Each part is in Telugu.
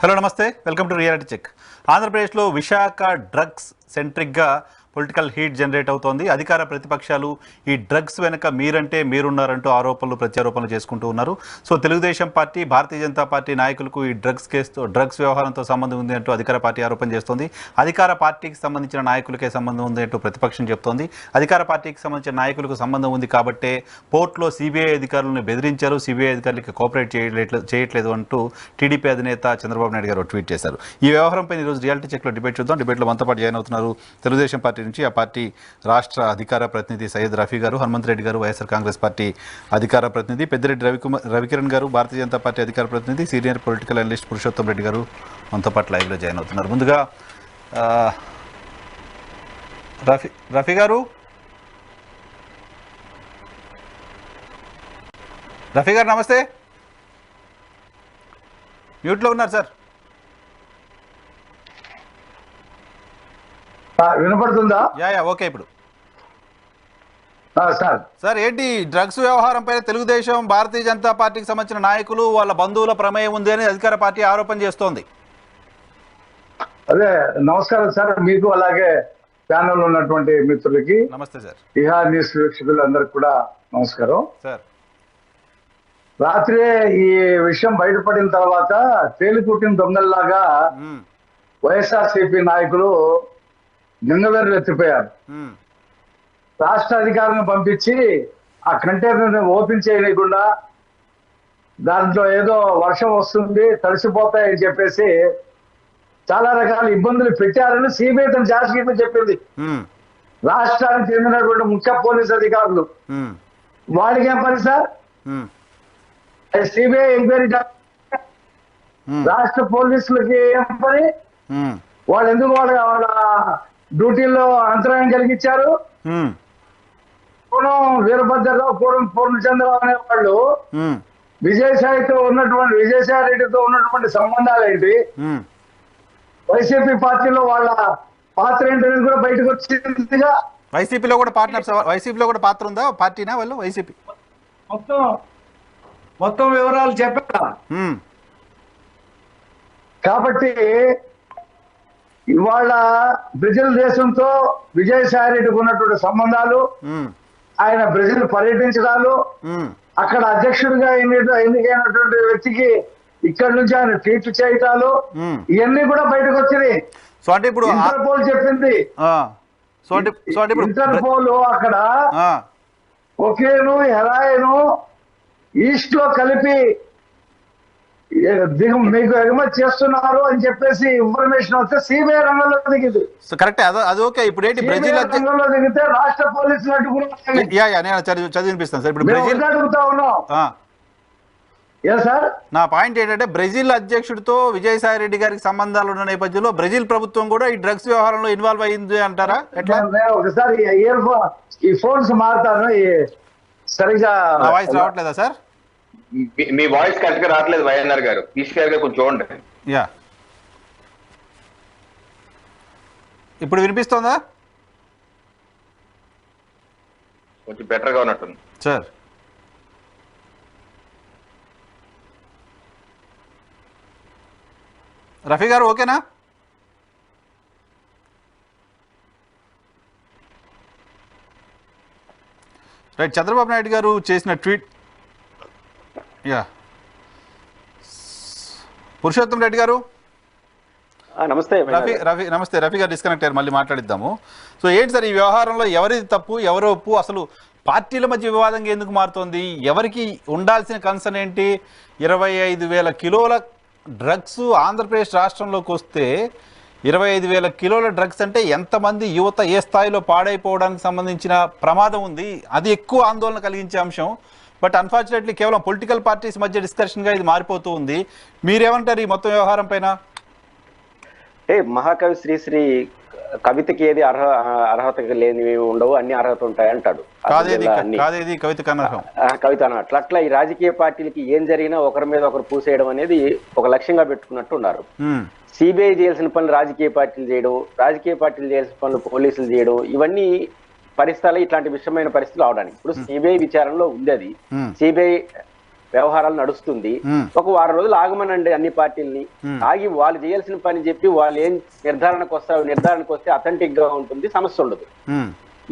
హలో నమస్తే, వెల్కమ్ టు రియాలిటీ చెక్. ఆంధ్రప్రదేశ్లో విశాఖ డ్రగ్స్ సెంట్రిక్గా పొలిటికల్ హీట్ జనరేట్ అవుతోంది. అధికార ప్రతిపక్షాలు ఈ డ్రగ్స్ వెనుక మీరంటే మీరున్నారంటూ ఆరోపణలు ప్రత్యారోపణలు చేసుకుంటూ ఉన్నారు. So Telugu Desam party, Bharatiya Janata party నాయకులకు ఈ డ్రగ్స్ వ్యవహారంతో సంబంధం ఉంది అంటూ అధికార పార్టీ ఆరోపణ చేస్తోంది. అధికార పార్టీకి సంబంధించిన నాయకులకే సంబంధం ఉంది అంటూ ప్రతిపక్షం చెప్తోంది. అధికార పార్టీకి సంబంధించిన నాయకులకు సంబంధం ఉంది కాబట్టే పోర్టులో సిబిఐ అధికారులను బెదిరించారు, సిబిఐ అధికారులకి కోఆపరేట్ చేయట్లేదు అంటూ టీడీపీ అధినేత చంద్రబాబు నాయుడు గారు ట్వీట్ చేశారు. ఈ వ్యవహారంపై ఈరోజు రియాలిటీ చెక్లో డిబేట్ చూద్దాం. డిబేట్లో మనతో పాటు జాయిన్ అవుతున్నారు తెలుగుదేశం పార్టీ నుంచి ఆ పార్టీ రాష్ట్ర అధికార ప్రతినిధి సయ్యద్ రఫీ గారు, హనుమంత్ రెడ్డి గారు వైఎస్ఆర్ కాంగ్రెస్ పార్టీ అధికార ప్రతినిధి, పెద్దిరెడ్డి రవికిరణ్ గారు భారతీయ జనతా పార్టీ అధికార ప్రతినిధి, senior political analyst Purushottam Reddy గారు మనతో పాటు లైవ్లో జాయిన్ అవుతున్నారు. ముందుగా రఫీ గారు నమస్తే. మ్యూట్లో ఉన్నారు సార్. వినపడుతుందా? ఓకే. ఇప్పుడు సార్ ఏంటి డ్రగ్స్ వ్యవహారం పైన తెలుగుదేశం, భారతీయ జనతా పార్టీకి సంబంధించిన నాయకులు వాళ్ళ బంధువుల ప్రమేయం ఉంది అని అధికార పార్టీ ఆరోపణ చేస్తోంది. అదే నమస్కారం సార్, మీకు అలాగే ప్యానల్ ఉన్నటువంటి మిత్రులకి నమస్తే సార్. ఇహా న్యూస్ వీక్షకులందరికి కూడా నమస్కారం సార్. రాత్రే ఈ విషయం బయటపడిన తర్వాత తేలిపుట్టిన దొంగల్లాగా వైఎస్ఆర్సీపీ నాయకులు గంగవేర్లు ఎత్తిపోయారు. రాష్ట్ర అధికారులను పంపించి ఆ కంటైనర్ ఓపెన్ చేయలేకుండా దాంట్లో ఏదో వర్షం వస్తుంది, తడిసిపోతాయని చెప్పేసి చాలా రకాల ఇబ్బందులు పెట్టారని సిబిఐ తన ఛార్జ్ షీట్ లో చెప్పింది. రాష్ట్రానికి చెందినటువంటి ముఖ్య పోలీస్ అధికారులు వాళ్ళకి ఏం పని సార్? సిబిఐ ఎంక్వైరీ రాష్ట్ర పోలీసులకి ఏం పని? వాళ్ళు ఎందుకు వాళ్ళ డ్యూటీల్లో అంతరాయం కలిగించారు? పూర్వం వీరభద్రరావు, పూర్ణచంద్రరావు అనే వాళ్ళు విజయసాయి రెడ్డితో ఉన్నటువంటి సంబంధాలు ఏంటి, వైసీపీ పార్టీలో వాళ్ళ పాత్ర ఏంటనేది కూడా బయటకు వచ్చిందిగా. వైసీపీలో కూడా పాత్ర ఉందా? పార్టీనా వాళ్ళు? వైసీపీ మొత్తం వివరాలు చెప్పారు. కాబట్టి ఇవాళ బ్రెజిల్ దేశంతో విజయసాయి రెడ్డికి ఉన్నటువంటి సంబంధాలు, ఆయన బ్రెజిల్ పర్యటించడాలు, అక్కడ అధ్యక్షుడిగా ఎన్నికైనటువంటి వ్యక్తికి ఇక్కడ నుంచి ఆయన ట్వీట్లు చేయటాలు, ఇవన్నీ కూడా బయటకు వచ్చినాయి. సో అంటే ఇప్పుడు ఇంటర్పోల్ చెప్పింది. ఇంటర్పోల్ అక్కడ కొకేను, హెరాయిను ఈస్ట్ లో కలిపి మీకు ఎగుమతి చేస్తున్నారు అని చెప్పేసి ఇన్ఫర్మేషన్ వస్తే సిబిఐ రంగంలో దిగింది. కరెక్ట్, అది ఓకే. ఇప్పుడు ఏంటి బ్రెజిల్ రంగంలో దిగితే రాష్ట్ర పోలీసులు అడ్డుకున్నారు. చదివినిపిస్తాను సార్. ఇప్పుడు బ్రెజిల్ అడుగుతా ఉన్నాం. సార్ నా పాయింట్ ఏంటంటే బ్రెజిల్ అధ్యక్షుడితో విజయసాయి రెడ్డి గారికి సంబంధాలు ఉన్న నేపథ్యంలో బ్రెజిల్ ప్రభుత్వం కూడా ఈ డ్రగ్స్ వ్యవహారంలో ఇన్వాల్వ్ అయింది అంటారా? ఎట్లా? ఒకసారి ఈ ఫోన్స్ మారుతాను, సరిగా వాయిస్ రావట్లేదా సార్? మీ వాయిస్ కరెక్ట్ గా రావట్లేదు వైఎన్ఆర్ గారు, ఈశ్వర్ గా కొంచెం చూడండి. ఇప్పుడు వినిపిస్తోందా? కొంచెం బెటర్ గా ఉన్నట్టుంది సార్. రఫీ గారు ఓకేనా? రైట్. చంద్రబాబు నాయుడు గారు చేసిన ట్వీట్. పురుషోత్తం రెడ్డి గారు నమస్తే. నమస్తే. రఫీ గారు డిస్కనెక్ట్ అయ్యారు, మళ్ళీ మాట్లాడిద్దాము. సో ఏంటి సార్ ఈ వ్యవహారంలో ఎవరిది తప్పు, ఎవరు ఒప్పు? అసలు పార్టీల మధ్య వివాదంగా ఎందుకు మారుతోంది? ఎవరికి ఉండాల్సిన కన్సర్న్ ఏంటి? 25,000 కిలోల డ్రగ్స్ ఆంధ్రప్రదేశ్ రాష్ట్రంలోకి వస్తే 25,000 కిలోల డ్రగ్స్ అంటే ఎంతమంది యువత ఏ స్థాయిలో పాడైపోవడానికి సంబంధించిన ప్రమాదం ఉంది, అది ఎక్కువ ఆందోళన కలిగించే అంశం. బట్ అన్ఫార్చునేట్లీ కేవలం పొలిటికల్ పార్టీస్ మధ్య డిస్కషన్గా ఇది మారిపోతూ ఉంది. మీరేమంటారు ఈ మొత్తం వ్యవహారం పైన? మహాకవి శ్రీశ్రీ కవితకి ఏది అర్హత లేనివి ఉండవు, అన్ని అర్హత ఉంటాయి అంటాడు. కవిత అన్నట్లు అట్లా ఈ రాజకీయ పార్టీలకి ఏం జరిగినా ఒకరి మీద ఒకరు పూసేయడం అనేది ఒక లక్ష్యంగా పెట్టుకున్నట్టు ఉన్నారు. సిబిఐ చేయాల్సిన పనులు రాజకీయ పార్టీలు చేయడం, రాజకీయ పార్టీలు చేయాల్సిన పనులు పోలీసులు చేయడం, ఇవన్నీ పరిస్థితులు ఇట్లాంటి విషయమైన పరిస్థితులు అవడానికి ఇప్పుడు సిబిఐ విచారణలో ఉంది. అది సిబిఐ వ్యవహారాలు నడుస్తుంది. ఒక వారం రోజులు ఆగమనండి అన్ని పార్టీలని, ఆగి వాళ్ళు చేయాల్సిన పని చెప్పి వాళ్ళు ఏం నిర్ధారణకు వస్తే అథెంటిక్ గా ఉంటుంది, సమస్య ఉండదు.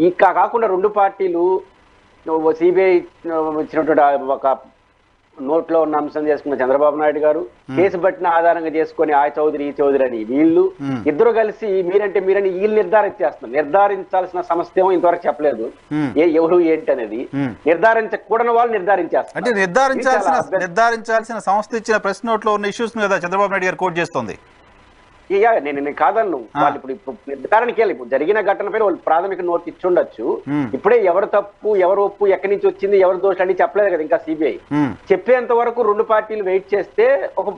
ఇంకా కాకుండా రెండు పార్టీలు సిబిఐ ఇచ్చినటువంటి ఒక నోట్లో ఉన్న అంశం చేసుకున్న చంద్రబాబు నాయుడు గారు, కేసు పట్టిన ఆధారంగా చేసుకుని ఆ చౌదరి ఈ చౌదరి అని వీళ్ళు ఇద్దరు కలిసి మీరంటే మీరని వీళ్ళు నిర్ధారించేస్తున్నారు. నిర్ధారించాల్సిన సమస్య ఏమో ఇంతవరకు చెప్పలేదు, ఎవరు ఏంటి అనేది. నిర్ధారించకూడని వాళ్ళు నిర్ధారించేస్తారు. అంటే నిర్ధారించాల్సిన సంస్థ ఇచ్చిన ప్రెస్ నోట్ లో ఉన్న ఇష్యూస్ కదా చంద్రబాబు నాయుడు గారు కోట్ చేస్తోంది. నేను కాదన్ను, వాళ్ళు ఇప్పుడు నిర్ధారణకి వెళ్ళి ఇప్పుడు జరిగిన ఘటన పైన వాళ్ళు ప్రాథమిక నోట్ ఇచ్చి ఉండొచ్చు. ఇప్పుడే ఎవరు తప్పు ఎవరు ఒప్పు ఎక్కడి నుంచి వచ్చింది ఎవరు దోషం అని చెప్పలేదు కదా ఇంకా సిబిఐ. చెప్పేంత వరకు రెండు పార్టీలు వెయిట్ చేస్తే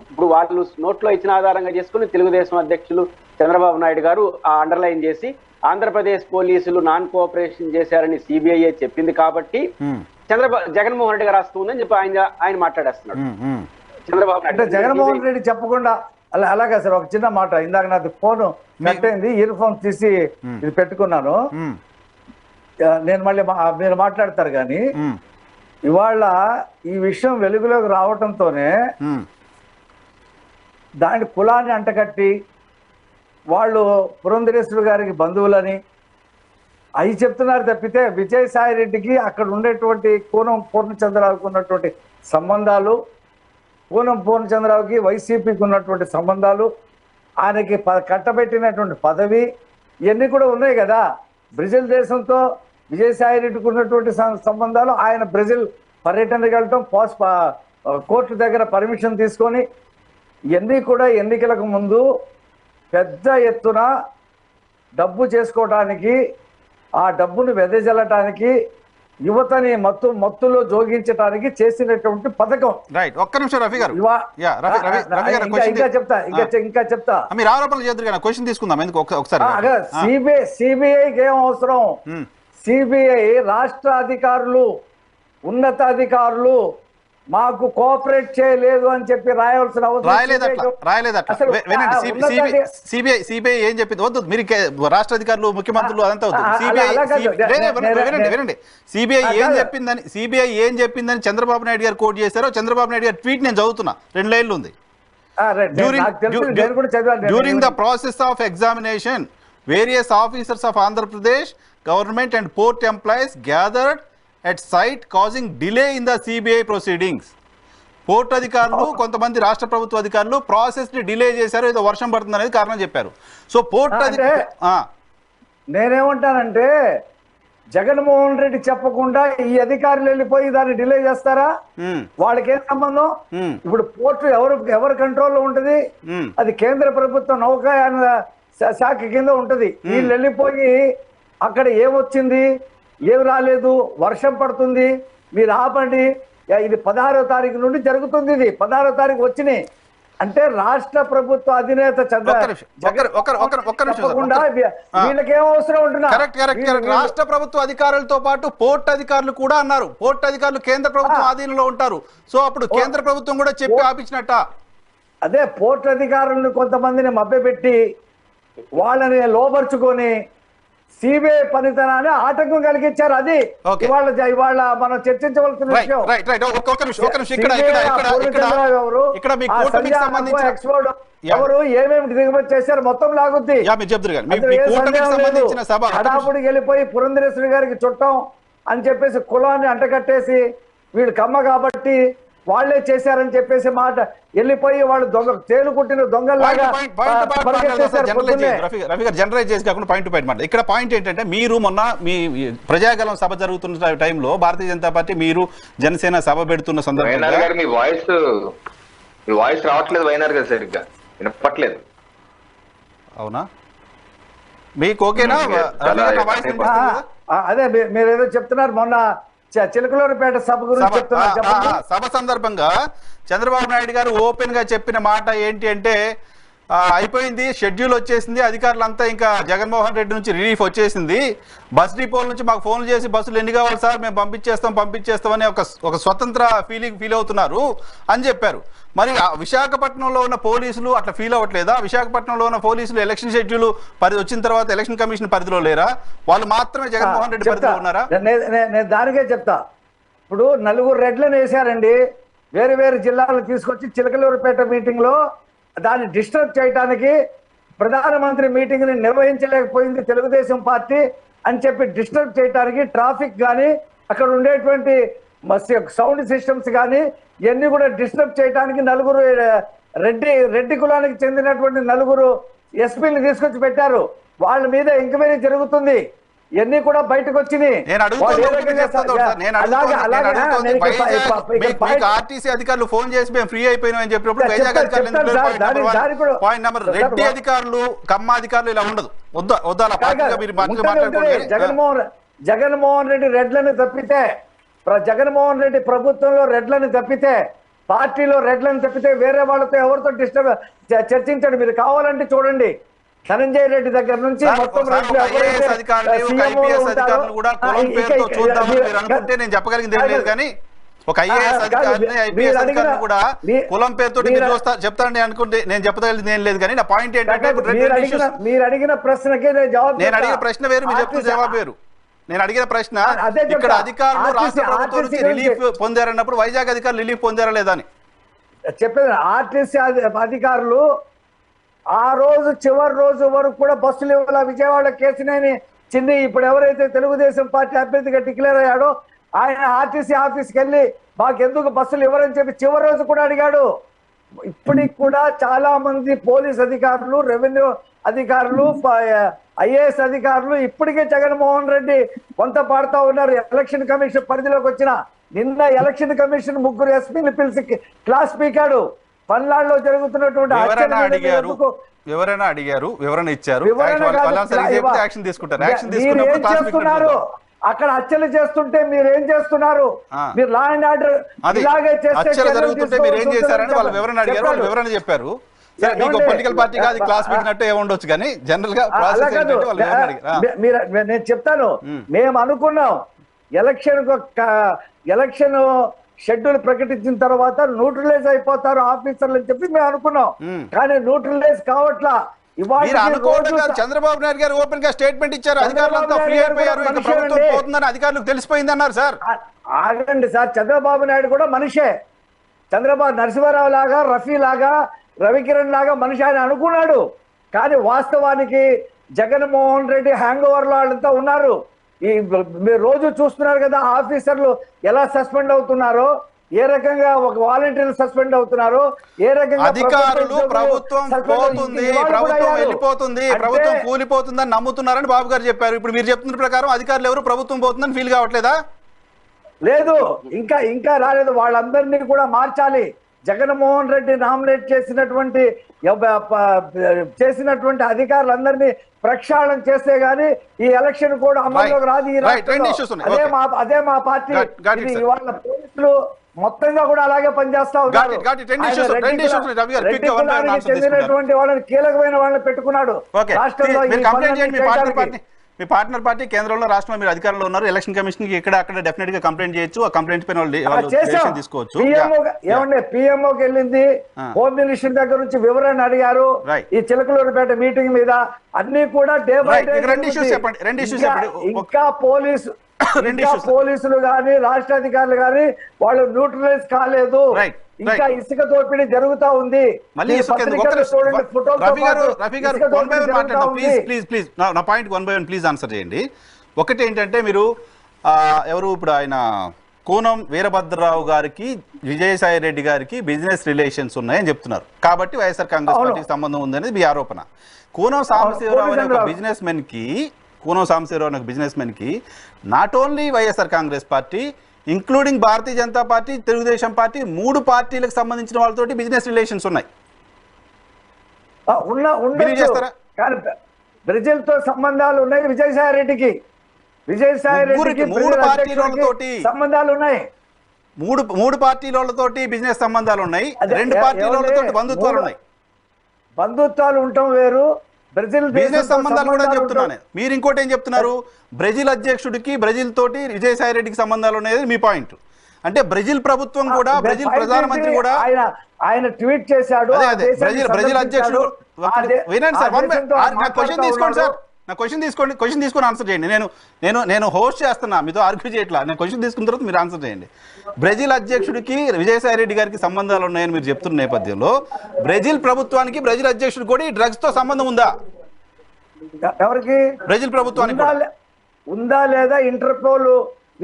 ఇప్పుడు వాళ్ళు నోట్లో ఇచ్చిన ఆధారంగా చేసుకుని తెలుగుదేశం అధ్యక్షులు చంద్రబాబు నాయుడు గారు అండర్లైన్ చేసి ఆంధ్రప్రదేశ్ పోలీసులు నాన్ కోఆపరేషన్ చేశారని సిబిఐ చెప్పింది కాబట్టి జగన్మోహన్ రెడ్డి గారు వస్తుందని చెప్పి ఆయన మాట్లాడేస్తున్నాడు. చంద్రబాబు నాయుడు జగన్మోహన్ రెడ్డి చెప్పకుండా అలాగే సార్ ఒక చిన్న మాట, ఇందాక నాది ఫోన్ కట్ అయింది, ఇయర్ ఫోన్ తీసి ఇది పెట్టుకున్నాను, నేను మళ్ళీ మీరు మాట్లాడతారు కానీ ఇవాళ ఈ విషయం వెలుగులోకి రావటంతోనే దాని కులాన్ని అంటకట్టి వాళ్ళు పురంధరేశ్వరి గారికి బంధువులని అవి చెప్తున్నారు తప్పితే విజయసాయి రెడ్డికి అక్కడ ఉండేటువంటి కూనం పూర్ణచంద్రరావుకి ఉన్నటువంటి సంబంధాలు, కూనం పూర్ణచంద్రరావుకి వైసీపీకి ఉన్నటువంటి సంబంధాలు, ఆయనకి కట్టబెట్టినటువంటి పదవి ఇవన్నీ కూడా ఉన్నాయి కదా. బ్రెజిల్ దేశంతో విజయసాయి రెడ్డికి ఉన్నటువంటి సంబంధాలు, ఆయన బ్రెజిల్ పర్యటనకు వెళ్ళటం, కోర్టు దగ్గర పర్మిషన్ తీసుకొని ఇవన్నీ కూడా ఎన్నికలకు ముందు పెద్ద ఎత్తున డబ్బు చేసుకోవడానికి, ఆ డబ్బును వెదజల్లటానికి, యువతని మత్తులో జోగించడానికి చేసినటువంటి పథకం. రైట్, ఒక్క నిమిషం రఫీ గారు. ఇంకా చెప్తా మీరు ఆరోపణలు చేద్దరు క్వశ్చన్ తీసుకుందాం ఎందుకు ఒకసారి. సిబిఐకి ఏం అవసరం? సిబిఐ రాష్ట్ర అధికారులు ఉన్నతాధికారులు మాకు కోఆపరేట్ చేయలేదు అని చెప్పి రాయవలసిన సిబిఐ ఏం చెప్పింది వద్దు, మీరు రాష్ట్ర అధికారులు ముఖ్యమంత్రులు అదంతా వద్దు. సిబిఐ ఏం చెప్పిందని చంద్రబాబు నాయుడు గారు కోట్ చేశారో చంద్రబాబు నాయుడు గారు ట్వీట్ నేను చదువుతున్నా, 2 లైన్లు ఉంది. During the process of examination various officers of Andhra Pradesh government and port employees gathered at site causing delay in the CBI proceedings. Port అధికారులు కొంతమంది రాష్ట్ర ప్రభుత్వ అధికారులు ప్రాసెస్ ని డిలే చేశారు, ఏదో వర్షం పడుతుంది అనేది కారణం చెప్పారు. సో పోర్ట్ నేనేమంటానంటే జగన్మోహన్ రెడ్డి చెప్పకుండా ఈ అధికారులు వెళ్ళిపోయి దాన్ని డిలే చేస్తారా? వాళ్ళకి ఏం సంబంధం? ఇప్పుడు పోర్టు ఎవరు కంట్రోల్లో ఉంటది? అది కేంద్ర ప్రభుత్వ నౌకాయాన శాఖ కింద ఉంటది. వీళ్ళు వెళ్ళిపోయి అక్కడ ఏమొచ్చింది ఏం రాలేదు, వర్షం పడుతుంది, మీరు ఆపండి, ఇది 16వ తారీఖు నుండి జరుగుతుంది, ఇది 16వ తారీఖు వచ్చినాయి అంటే రాష్ట్ర ప్రభుత్వ అధినేత వీళ్ళకేం అవసరం ఉంటున్నా? రాష్ట్ర ప్రభుత్వ అధికారులతో పాటు పోర్ట్ అధికారులు కూడా అన్నారు, పోర్ట్ అధికారులు కేంద్ర ప్రభుత్వం ఆధీనంలో ఉంటారు. సో అప్పుడు కేంద్ర ప్రభుత్వం కూడా చెప్పి ఆపించినట్ట. అదే పోర్ట్ అధికారులను కొంతమందిని మభ్యపెట్టి వాళ్ళని లోపరుచుకొని సిబిఐ పనితనాన్ని ఆటంకం కలిగించారు. అది ఇవాళ మనం చర్చించవలసిన విషయం. ఎవరు ఏమేమి దిగుమతి చేశారు మొత్తం లాగుద్ది. హడాపుడికి వెళ్ళిపోయి పురంధరేశ్వరి గారికి చుట్టం అని చెప్పేసి కులాన్ని అంటకట్టేసి వీళ్ళు కమ్మ కాబట్టి వాళ్లే చేశారని చెప్పేసి మాట వెళ్ళిపోయి వాళ్ళు తేలు కుట్టిన దొంగలాగా జనరలైజ్ చేసి కాకుండా పాయింట్ టు పాయింట్ మాట. ఇక్కడ పాయింట్ ఏంటంటే మీరు మొన్న మీ ప్రజాగలం సభ జరుగుతున్న టైంలో భారతీయ జనతా పార్టీ మీరు జనసేన సభ పెడుతున్న సందర్భంగా మీ వాయిస్ రావట్లేదు వైనార్ గారు, సరిగ్గా వినపట్లేదు. అవునా, మీకు ఓకేనా? అదే మీరు ఏదో చెప్తున్నారు, మొన్న చిలకలూరుపేట సభ గురించి సభ సందర్భంగా చంద్రబాబు నాయుడు గారు ఓపెన్ గా చెప్పిన మాట ఏంటి అంటే అయిపోయింది, షెడ్యూల్ వచ్చేసింది, అధికారులంతా ఇంకా జగన్మోహన్ రెడ్డి నుంచి రిలీఫ్ వచ్చేసింది, బస్ డిపోల నుంచి మాకు ఫోన్లు చేసి బస్సులు ఎన్ని కావాలి సార్ మేము పంపించేస్తామని ఒక స్వతంత్ర ఫీల్ అవుతున్నారు అని చెప్పారు. మరి విశాఖపట్నంలో ఉన్న పోలీసులు అట్లా ఫీల్ అవ్వట్లేదా? విశాఖపట్నంలో ఉన్న పోలీసులు ఎలక్షన్ షెడ్యూల్ వచ్చిన తర్వాత ఎలక్షన్ కమిషన్ పరిధిలో లేరా? వాళ్ళు మాత్రమే జగన్మోహన్ రెడ్డి పరిధిలో ఉన్నారా? నేను దానికే చెప్తా. ఇప్పుడు 4 రెడ్లను వేశారండి, వేరు వేరు జిల్లాలు తీసుకొచ్చి చిలకలూరుపేట మీటింగ్ లో దాన్ని డిస్టర్బ్ చేయడానికి ప్రధానమంత్రి మీటింగ్ ని నిర్వహించలేకపోయింది తెలుగుదేశం పార్టీ అని చెప్పి డిస్టర్బ్ చేయడానికి ట్రాఫిక్ కానీ అక్కడ ఉండేటువంటి సౌండ్ సిస్టమ్స్ కానీ ఇవన్నీ కూడా డిస్టర్బ్ చేయడానికి నలుగురు రెడ్డి కులానికి చెందినటువంటి నలుగురు ఎస్పీలు తీసుకొచ్చి పెట్టారు. వాళ్ళ మీద ఎంక్వైరీ జరుగుతుంది. ఇవన్నీ కూడా బయటకు వచ్చినాయి. ఆర్టీసీ అధికారులు ఫోన్ చేసి మేము ఫ్రీ అయిపోయినామని చెప్పినప్పుడు వైజాగ్ అధికారులు పాయింట్ నెంబర్ రెడ్డి అధికారులు కమ్మ అధికారులు ఇలా ఉండదు. వద్దా జగన్మోహన్ రెడ్డి రెడ్లను తప్పితే జగన్మోహన్ రెడ్డి ప్రభుత్వంలో రెడ్లను తప్పితే పార్టీలో రెడ్లను తప్పితే వేరే వాళ్ళతో ఎవరితో డిస్టర్బ్ చర్చించండి. మీరు కావాలంటే చూడండి ధనంజయ రెడ్డి దగ్గర నుంచి మొత్తం నేను చెప్పగలిగింది ఏం లేదు కానీ ఒక ఐఏఎస్ అధికారిని ఐపీఎస్ అధికారిని కూడా కులం పేరుతో చెప్తానని అనుకుంటే నేను చెప్పగలిగింది ఏం లేదు కానీ నా పాయింట్ ఏంటంటే మీరు అడిగిన ప్రశ్నకే నేను అడిగిన ప్రశ్న వేరు, మీరు చెప్తున్న జవాబు వేరు. నేను అడిగిన ప్రశ్న ఇక్కడ అధికారులు రాష్ట్ర ప్రభుత్వం నుంచి రిలీఫ్ పొందారన్నప్పుడు వైజాగ్ అధికారులు రిలీఫ్ పొందారా లేదా అని చెప్పేది. ఆర్టీసీ అధికారులు ఆ రోజు చివరి రోజు వరకు కూడా బస్సులు ఇవ్వాల. విజయవాడ కేసినేని చిన్ని ఇప్పుడు ఎవరైతే తెలుగుదేశం పార్టీ అభ్యర్థిగా డిక్లేర్ అయ్యాడో ఆయన ఆర్టీసీ ఆఫీస్కి వెళ్ళి మాకెందుకు బస్సులు ఇవ్వరని చెప్పి చివరి రోజు కూడా అడిగాడు. ఇప్పటికి కూడా చాలా మంది పోలీస్ అధికారులు, రెవెన్యూ అధికారులు, ఐఏఎస్ అధికారులు ఇప్పటికే జగన్మోహన్ రెడ్డి వంత పాడుతూ ఉన్నారు. ఎలక్షన్ కమిషన్ పరిధిలోకి వచ్చిన నిన్న ఎలక్షన్ కమిషన్ 3 ఎస్పీలు పిలిచి క్లాస్ పీకాడు. పల్నాడులో జరుగుతున్నటువంటి ఎవరైనా అడిగారు, వివరణ ఇచ్చారు, అక్కడ హత్యలు చేస్తుంటే మీరు ఏం చేస్తున్నారు? మీరు లా అండ్ ఆర్డర్ ఇలాగే జరుగుతుంటే మీరు ఏం చేశారని వాళ్ళు వివరణ అడిగారు, వాళ్ళు వివరణ చెప్పారు. పొలిటికల్ పార్టీగా అది క్లాస్ పెట్టినట్టు ఏముండొచ్చు కానీ జనరల్ గా నేను చెప్తాను. మేము అనుకున్నాం ఎలక్షన్ షెడ్యూల్ ప్రకటించిన తర్వాత న్యూట్రలైజ్ అయిపోతారు ఆఫీసర్లు అని చెప్పి మేము అనుకున్నాం. కానీ న్యూట్రలైజ్ కావట్లా. చంద్రబాబు నాయుడు గారు ఓపెన్ గా స్టేట్మెంట్ ఇచ్చారు, అధికారులంతా ఫ్రీ అయిపోయారు, ప్రభుత్వం పోతుందని అధికారులకు తెలిసిపోయింది అన్నారు. సార్ ఆగండి సార్, చంద్రబాబు నాయుడు కూడా మనిషే. చంద్రబాబు నరసింహారావు లాగా, రఫీ లాగా, రవికిరణ్ లాగా మనిషి ఆయన అనుకున్నాడు. కానీ వాస్తవానికి జగన్మోహన్ రెడ్డి హ్యాంగ్ ఓవర్ లో వాళ్ళంతా ఉన్నారు. మీరు రోజు చూస్తున్నారు కదా ఆఫీసర్లు ఎలా సస్పెండ్ అవుతున్నారో, ఏ రకంగా ఒక వాలంటీర్లు సస్పెండ్ అవుతున్నారు, ఏ రకంగా అధికారులు ప్రభుత్వం పోతుంది, ప్రభుత్వం వెళ్ళిపోతుంది, ప్రభుత్వం కూలిపోతుందని నమ్ముతున్నారని బాబు గారు చెప్పారు. ఇప్పుడు మీరు చెప్తున్న ప్రకారం అధికారులు ఎవరు ప్రభుత్వం పోతుందని ఫీల్ కావట్లేదా? లేదు, ఇంకా రాలేదు. వాళ్ళందరినీ కూడా మార్చాలి. జగన్మోహన్ రెడ్డి నామినేట్ చేసినటువంటి అధికారులందరినీ ప్రక్షాళన చేస్తే గానీ ఈ ఎలక్షన్ కూడా అమల్లోకి రాదు. అదే మా పార్టీ. ఇవాళ పోలీసులు మొత్తంగా కూడా అలాగే పనిచేస్తా ఉన్నారు. చెందినటువంటి వాళ్ళని కీలకమైన వాళ్ళని పెట్టుకున్నాడు రాష్ట్రంలో. మీ పార్ట్నర్ పార్టీ కేంద్రంలో రాష్ట్రంలో మీరు అధికారంలో ఉన్నారు. ఎలక్షన్ కమిషన్ కి ఇక్కడ అక్కడ డెఫినెట్ గా కంప్లైంట్ చేయొచ్చు. ఆ కంప్లైంట్ పైన తీసుకోవచ్చు. ఏమండి పిఎంఓకి వెళ్ళింది, హోమ్ మినిస్టర్ దగ్గర నుంచి వివరణ అడిగారు. ఈ చిలకలూరుపేట మీటింగ్ మీద అన్ని కూడా డే బై డే. ఇంకా పోలీసులు గాని రాష్ట్ర అధికారులు గాని వాళ్ళు న్యూట్రలైజ్ కాలేదు. ఇంకా ఇసుక దోపిడీ జరుగుతా ఉంది. ఆన్సర్ చేయండి. ఒకటి ఏంటంటే మీరు ఎవరు ఇప్పుడు ఆయన కోనం వీరభద్రరావు గారికి విజయసాయి రెడ్డి గారికి బిజినెస్ రిలేషన్స్ ఉన్నాయని చెప్తున్నారు కాబట్టి వైఎస్ఆర్ కాంగ్రెస్ పార్టీకి సంబంధం ఉందనేది మీ ఆరోపణ. కోనం సాంబశివరావు అనే ఒక బిజినెస్ మెన్ కి not only YSR Congress party including Bharatiya Janata party, Telugu Desam party 3 పార్టీలకు సంబంధించిన వాళ్ళతోటి బిజినెస్ రిలేషన్స్ ఉన్నాయి. బ్రెజిల్తో సంబంధాలు ఉన్నాయి విజయసాయి రెడ్డికి. 3 పార్టీలతోటి సంబంధాలు ఉన్నాయి. 3 పార్టీలతోటి బిజినెస్ సంబంధాలు ఉన్నాయి. 2 పార్టీలతోటి బంధుత్వాలు ఉన్నాయి. బంధుత్వాలు ఉండటం వేరు, బిజినెస్ సంబంధాలు కూడా చెప్తున్నాను. మీరు ఇంకోటి ఏం చెప్తున్నారు? బ్రెజిల్ అధ్యక్షుడికి బ్రెజిల్ తోటి విజయసాయి రెడ్డికి సంబంధాలు ఉన్నాయి మీ పాయింట్. అంటే బ్రెజిల్ ప్రభుత్వం కూడా, బ్రెజిల్ ప్రధానమంత్రి కూడా ఆయన ట్వీట్ చేశాడు. బ్రెజిల్ అధ్యక్షుడు వినండి సార్, క్వశ్చన్ తీసుకోండి సార్. నా క్వశ్చన్ తీసుకొని ఆన్సర్ చేయండి. నేను హోస్ట్ చేస్తున్నా, మీతో ఆర్గ్యూ చేయట్లా. నేను క్వశ్చన్ తీసుకున్న తర్వాత మీరు ఆన్సర్ చేయండి. బ్రెజిల్ అధ్యక్షుడికి విజయసాయి రెడ్డి గారికి సంబంధాలు ఉన్నాయని మీరు చెప్తున్న నేపథ్యంలో బ్రెజిల్ ప్రభుత్వానికి బ్రెజిల్ అధ్యక్షుడు కూడా ఈ డ్రగ్స్ తో సంబంధం ఉందా? ఎవరికి? బ్రెజిల్ ప్రభుత్వానికి ఉందా లేదా ఇంటర్పోల్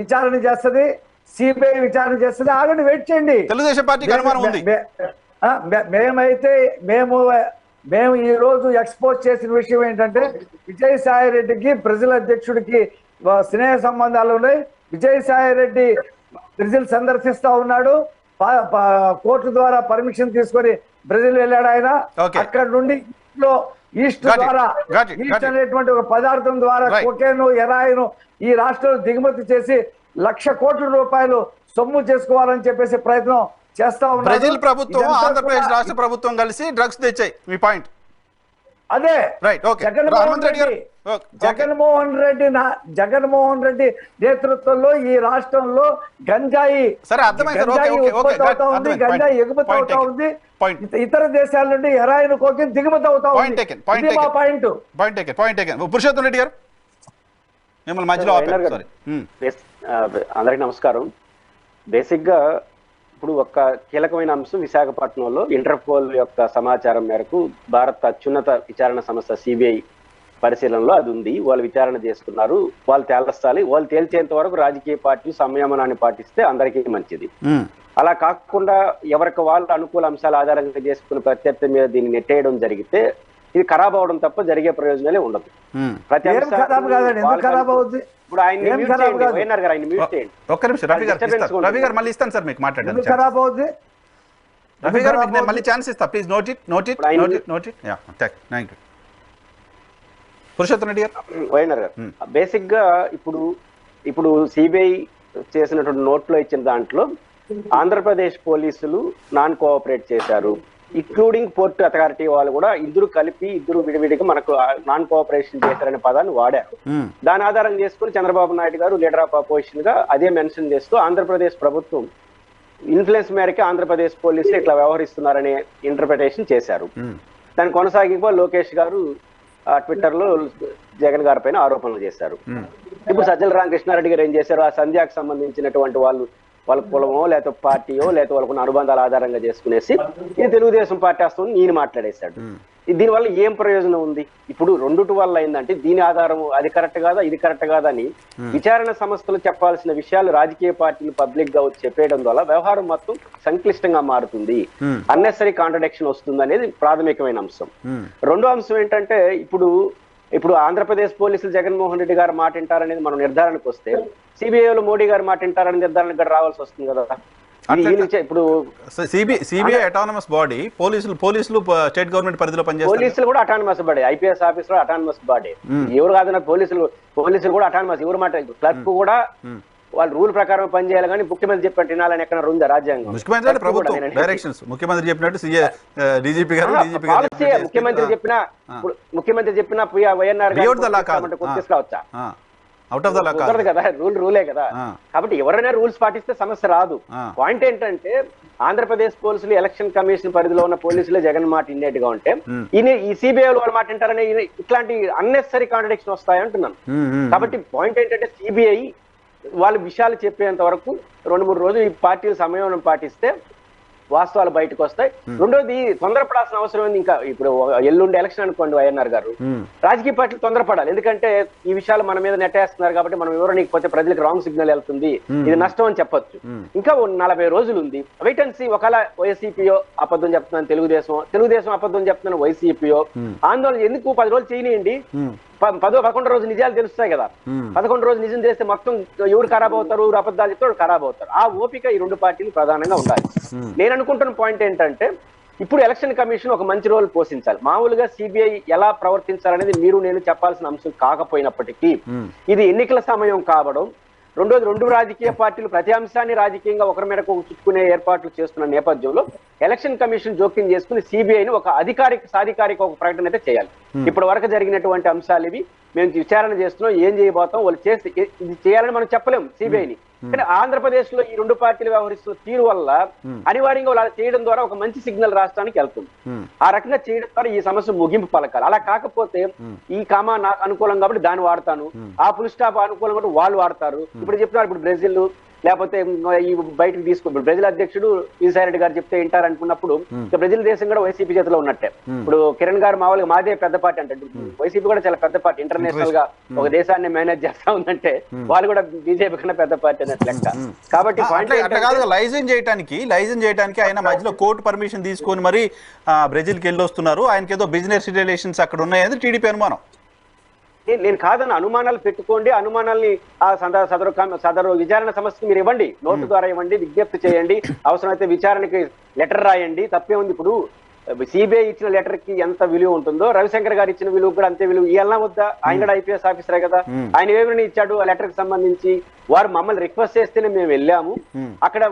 విచారణ చేస్తుంది, సిబిఐ విచారణ చేస్తుంది. ఆగండి, వెయిట్ చేయండి. తెలుగుదేశం పార్టీకి అనుమానం ఉంది. మేము ఈ రోజు ఎక్స్పోజ్ చేసిన విషయం ఏంటంటే విజయసాయి రెడ్డికి బ్రెజిల్ అధ్యక్షుడికి స్నేహ సంబంధాలు ఉన్నాయి. విజయసాయి రెడ్డి బ్రెజిల్ సందర్శిస్తా ఉన్నాడు. కోర్టు ద్వారా పర్మిషన్ తీసుకొని బ్రెజిల్ వెళ్ళాడు ఆయన. అక్కడ నుండి ఈస్ట్ ద్వారా ఈస్ట్ అనేటువంటి ఒక పదార్థం ద్వారా కొకేను హెరాయిన్ ఈ రాష్ట్రంలో దిగుమతి చేసి 1,00,000 కోట్ల రూపాయలు సొమ్ము చేసుకోవాలని చెప్పేసి ప్రయత్నం చేస్తా ఉన్నారు. బ్రెజిల్ ప్రభుత్వం ఆంధ్రప్రదేశ్ రాష్ట్ర ప్రభుత్వం కలిసి డ్రగ్స్ తెచ్చాయి. మీ పాయింట్ అదే. Right, okay. జగన్మోహన్ రెడ్డి నేతృత్వంలో ఈ రాష్ట్రంలో గంజాయి గంజాయి ఎగుమతి అవుతా ఉంది. ఇతర దేశాల నుండి హెరాయిన్ కోకిన్ దిగుమతి అవుతా ఉంది. పురుషోత్తం రెడ్డి గారు మిమ్మల్ని మధ్యలో అందరికీ నమస్కారం. బేసిక్ గా ఇప్పుడు ఒక కీలకమైన అంశం విశాఖపట్నంలో ఇంటర్పోల్ యొక్క సమాచారం మేరకు భారత అత్యున్నత విచారణ సంస్థ సిబిఐ పరిశీలనలో అది ఉంది. వాళ్ళు విచారణ చేస్తున్నారు. వాళ్ళు తేల్చాలి. వాళ్ళు తేల్చేంత వరకు రాజకీయ పార్టీలు సంయమనాన్ని పాటిస్తే అందరికీ మంచిది. అలా కాకుండా ఎవరికి వాళ్ళు అనుకూల అంశాలు ఆధారంగా చేసుకుని ప్రత్యర్థి మీద దీన్ని నెట్టేయడం జరిగితే ఇది ఖరాబ్ అవడం తప్ప జరిగే ప్రయోజనాలే ఉండదు. ప్రతి ఇప్పుడు ఆయన ఒక్క నిమిషం రవి గారు మళ్ళీ ఇస్తాను సార్ మీకు మాట్లాడండి. రవి గారు నేను మళ్ళీ ఛాన్స్ ఇస్తా, please note it. Purushottam Reddy గారు వైఎన్ఆర్ గారు బేసిక్ గా ఇప్పుడు సిబిఐ చేసినటువంటి నోట్లో ఇచ్చిన దాంట్లో ఆంధ్రప్రదేశ్ పోలీసులు నాన్ కోఆపరేట్ చేశారు, ఇంక్లూడింగ్ పోర్ట్ అథారిటీ వాళ్ళు కూడా ఇద్దరు విడివిడిగా మనకు నాన్ కోఆపరేషన్ చేశారనే పదాన్ని వాడారు. దాని ఆధారం చేసుకుని చంద్రబాబు నాయుడు గారు లీడర్ ఆఫ్ అపోజిషన్ గా అదే మెన్షన్ చేస్తూ ఆంధ్రప్రదేశ్ ప్రభుత్వం ఇన్ఫ్లుయెన్స్ మేరకు ఆంధ్రప్రదేశ్ పోలీసులు ఇట్లా వ్యవహరిస్తున్నారనే ఇంటర్ప్రిటేషన్ చేశారు. దాని కొనసాగింపు లోకేష్ గారు ట్విట్టర్ లో జగన్ గారి పైన ఆరోపణలు చేశారు. ఇప్పుడు సజ్జల రామకృష్ణారెడ్డి గారు ఏం చేశారు, ఆ సంధ్యాకు సంబంధించినటువంటి వాళ్ళ కులమో లేకపోతే పార్టీయో లేకపోతే వాళ్ళకున్న అనుబంధాల ఆధారంగా చేసుకునేసి ఇది తెలుగుదేశం పార్టీ వస్తుంది నేను మాట్లాడేశాడు. దీనివల్ల ఏం ప్రయోజనం ఉంది? ఇప్పుడు రెండుటి వల్ల అయిందంటే దీని ఆధారం అది కరెక్ట్ కాదా ఇది కరెక్ట్ కాదా అని విచారణ సంస్థలు చెప్పాల్సిన విషయాలు రాజకీయ పార్టీలు పబ్లిక్ గా వచ్చి చెప్పేయడం వల్ల వ్యవహారం మొత్తం సంక్లిష్టంగా మారుతుంది, అన్నెసరీ కాంట్రడిక్షన్ వస్తుంది అనేది ప్రాథమికమైన అంశం. రెండో అంశం ఏంటంటే ఇప్పుడు ఆంధ్రప్రదేశ్ పోలీసులు జగన్మోహన్ రెడ్డి గారు మాట వింటారనేది మనం నిర్ధారణకు వస్తే సిబిఐలో మోడీ గారు మాట వింటారని నిర్ధారణకు రావాల్సి వస్తుంది కదా. ఇప్పుడు సిబిఐ అటానమస్ బాడీ, పోలీసులు స్టేట్ గవర్నమెంట్ పరిధిలో పనిచేస్తారు. పోలీసులు కూడా autonomous body, IPS officer autonomous body. ఎవరు కాదన్న పోలీసులు కూడా అటానమస్. ఎవరు మాట క్లర్క్ కూడా వాళ్ళు రూల్ ప్రకారం పనిచేయాలి కానీ ముఖ్యమంత్రి చెప్పినట్టు వినాలని ఎక్కడ ఉందా రాజ్యాంగం? ముఖ్యమంత్రి చెప్పినట్టు ముఖ్యమంత్రి చెప్పిన వైఎన్ఆర్ తీసుకురావచ్చా? కుదరదు కదా, రూలే కదా. కాబట్టి ఎవరైనా రూల్స్ పాటిస్తే సమస్య రాదు. పాయింట్ ఏంటంటే ఆంధ్రప్రదేశ్ పోలీసులు ఎలక్షన్ కమిషన్ పరిధిలో ఉన్న పోలీసులే జగన్ మాట ఇన్నేట్టుగా ఉంటే ఈ సిబిఐ వాళ్ళ మాట వింటారని ఇట్లాంటి అన్నెసరీ కాంట్రడిక్షన్ వస్తాయి అంటున్నాను. కాబట్టి పాయింట్ ఏంటంటే సిబిఐ వాళ్ళ విషయాలు చెప్పేంత వరకు 2-3 రోజులు ఈ పార్టీలు సమయం పాటిస్తే వాస్తవాలు బయటకు వస్తాయి. రెండోది తొందరపడాల్సిన అవసరం ఉంది. ఇంకా ఇప్పుడు ఎల్లుండి ఎలక్షన్ అనుకోండి వైఎన్ఆర్ గారు, రాజకీయ పార్టీలు తొందరపడాలి. ఎందుకంటే ఈ విషయాలు మన మీద నెట్టేస్తున్నారు కాబట్టి మనం వివరణకపోతే ప్రజలకు రాంగ్ సిగ్నల్ వెళ్తుంది, ఇది నష్టం అని చెప్పొచ్చు. ఇంకా 40 రోజులు ఉంది, వెయిట్ అండ్ సీ. ఒకవేళ వైసీపీయో అబద్ధం చెప్తున్నాను, తెలుగుదేశం అబద్ధం చెప్తున్నాను, వైసీపీయో ఆందోళన ఎందుకు 10 రోజులు చేయనియండి. 10-11 రోజు నిజాలు తెలుస్తాయి కదా. 11 రోజు నిజం చేస్తే మొత్తం ఎవరు ఖరాబ్ అవుతారు, ఎవరు అబద్ధాలు చెప్తారు, ఖరాబ్ అవుతారు. ఆ ఓపిక ఈ రెండు పార్టీలు ప్రధానంగా ఉండాలి. నేను అనుకుంటున్న పాయింట్ ఏంటంటే ఇప్పుడు ఎలక్షన్ కమిషన్ ఒక మంచి రోల్ పోషించాలి. మామూలుగా సిబిఐ ఎలా ప్రవర్తించాలనేది మీరు నేను చెప్పాల్సిన అంశం కాకపోయినప్పటికీ ఇది ఎన్నికల సమయం కావడం, రెండోది 2 రాజకీయ పార్టీలు ప్రతి అంశాన్ని రాజకీయంగా ఒకరి మేరకు చుట్టుకునే ఏర్పాట్లు చేస్తున్న నేపథ్యంలో ఎలక్షన్ కమిషన్ జోక్యం చేసుకుని సిబిఐని ఒక సాధికారిక ఒక ప్రకటన అయితే చేయాలి. ఇప్పటి వరకు జరిగినటువంటి అంశాలు ఇవి, మేము విచారణ చేస్తున్నాం, ఏం చేయబోతాం, వాళ్ళు చేసి ఇది చేయాలని మనం చెప్పలేము సిబిఐని. కానీ ఆంధ్రప్రదేశ్ లో ఈ రెండు పార్టీలు వ్యవహరిస్తున్న తీరు వల్ల అనివార్యంగా వాళ్ళు చేయడం ద్వారా ఒక మంచి సిగ్నల్ రాష్ట్రానికి వెళ్తుంది. ఆ రకంగా చేయడం ద్వారా ఈ సమస్య ముగింపు పలకాలి. అలా కాకపోతే ఈ కామా నాకు అనుకూలం కాబట్టి దాన్ని వాడతాను, ఆ ఫుల్ స్టాప్ అనుకూలం కాబట్టి వాళ్ళు వాడతారు. ఇప్పుడు చెప్తున్నారు, ఇప్పుడు బ్రెజిల్ లేకపోతే ఈ బయటకు ఇప్పుడు బ్రెజిల్ అధ్యక్షుడు ఈసారి రెడ్డి గారు చెప్తే వింటారు అనుకున్నప్పుడు బ్రెజిల్ దేశం కూడా వైసీపీ చేతిలో ఉన్నట్టే. ఇప్పుడు కిరణ్ గారు మామూలుగా మాదే పెద్ద పార్టీ అంటే వైసీపీ కూడా చాలా పెద్ద పార్టీ, ఇంటర్నేషనల్ గా ఒక దేశాన్ని మేనేజ్ చేస్తా ఉందంటే వాళ్ళు కూడా బీజేపీ కన్నా పెద్ద పార్టీ అన్నట్టు లెక్క. కాబట్టి లైజెన్స్ చేయడానికి ఆయన మధ్యలో కోర్టు పర్మిషన్ తీసుకొని మరి బ్రెజిల్కి వెళ్ళి వస్తున్నారు. ఆయనకి ఏదో బిజినెస్ రిలేషన్స్ అక్కడ ఉన్నాయని టీడీపీ అనుమానం. నేను కాదన్న, అనుమానాలు పెట్టుకోండి, అనుమానాల్ని ఆ సదరు విచారణ సంస్థకి మీరు ఇవ్వండి, నోటు ద్వారా ఇవ్వండి, విజ్ఞప్తి చేయండి, అవసరమైతే విచారణకి లెటర్ రాయండి, తప్పే ఉంది. ఇప్పుడు సిబిఐ ఇచ్చిన లెటర్ కి ఎంత విలువ ఉంటుందో రవిశంకర్ గారు ఇచ్చిన విలువ కూడా అంతే విలువ ఇవ్వాలన్నా వద్దా? ఆయన కూడా ఐపీఎస్ ఆఫీసరే కదా, ఆయన వివరణ ఇచ్చాడు ఆ లెటర్ కి సంబంధించి. వారు మమ్మల్ని రిక్వెస్ట్ చేస్తేనే మేము వెళ్ళాము, అక్కడ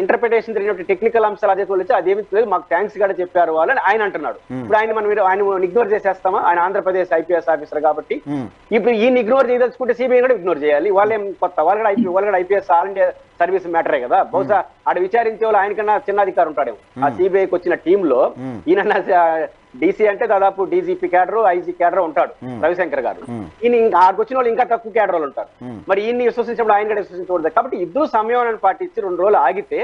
ఇంటర్ప్రిటేషన్ జరిగినట్టు టెక్నికల్ అంశాలు అదే తోలిచి అదేమి లేదు, మాకు థ్యాంక్స్ కూడా చెప్పారు వాళ్ళని ఆయన అంటున్నాడు. ఇప్పుడు ఆయన ఇగ్నోర్ చేసేస్తామా? ఆయన ఆంధ్రప్రదేశ్ ఐపీఎస్ ఆఫీసర్ కాబట్టి ఇప్పుడు ఈయన ఇగ్నోర్ చేయదలుచుకుంటే సిబిఐ కూడా ఇగ్నోర్ చేయాలి. వాళ్ళేం కొత్త, వాళ్ళు కూడా ఐపీఎస్ ఆల్ ఇండియా సర్వీస్ మ్యాటరే కదా. బహుశా ఆడ విచారించే వాళ్ళు ఆయనకన్నా చిన్న అధికారం ఉంటాడేమో. ఆ సిబిఐకి వచ్చిన టీమ్ లో ఈయన డీసీ అంటే దాదాపు డీజీపీ క్యాడర్, ఐజీ క్యాడర్ ఉంటాడు రవిశంకర్ గారు. ఈయన ఆడికి వచ్చిన వాళ్ళు ఇంకా తక్కువ క్యాడర్ ఉంటారు. మరి ఈయన్ని విశ్వసించినప్పుడు ఆయన కూడా విశ్వసించకూడదు. కాబట్టి ఇద్దరు సమయం పాటించి 2 రోజులు ఆగితే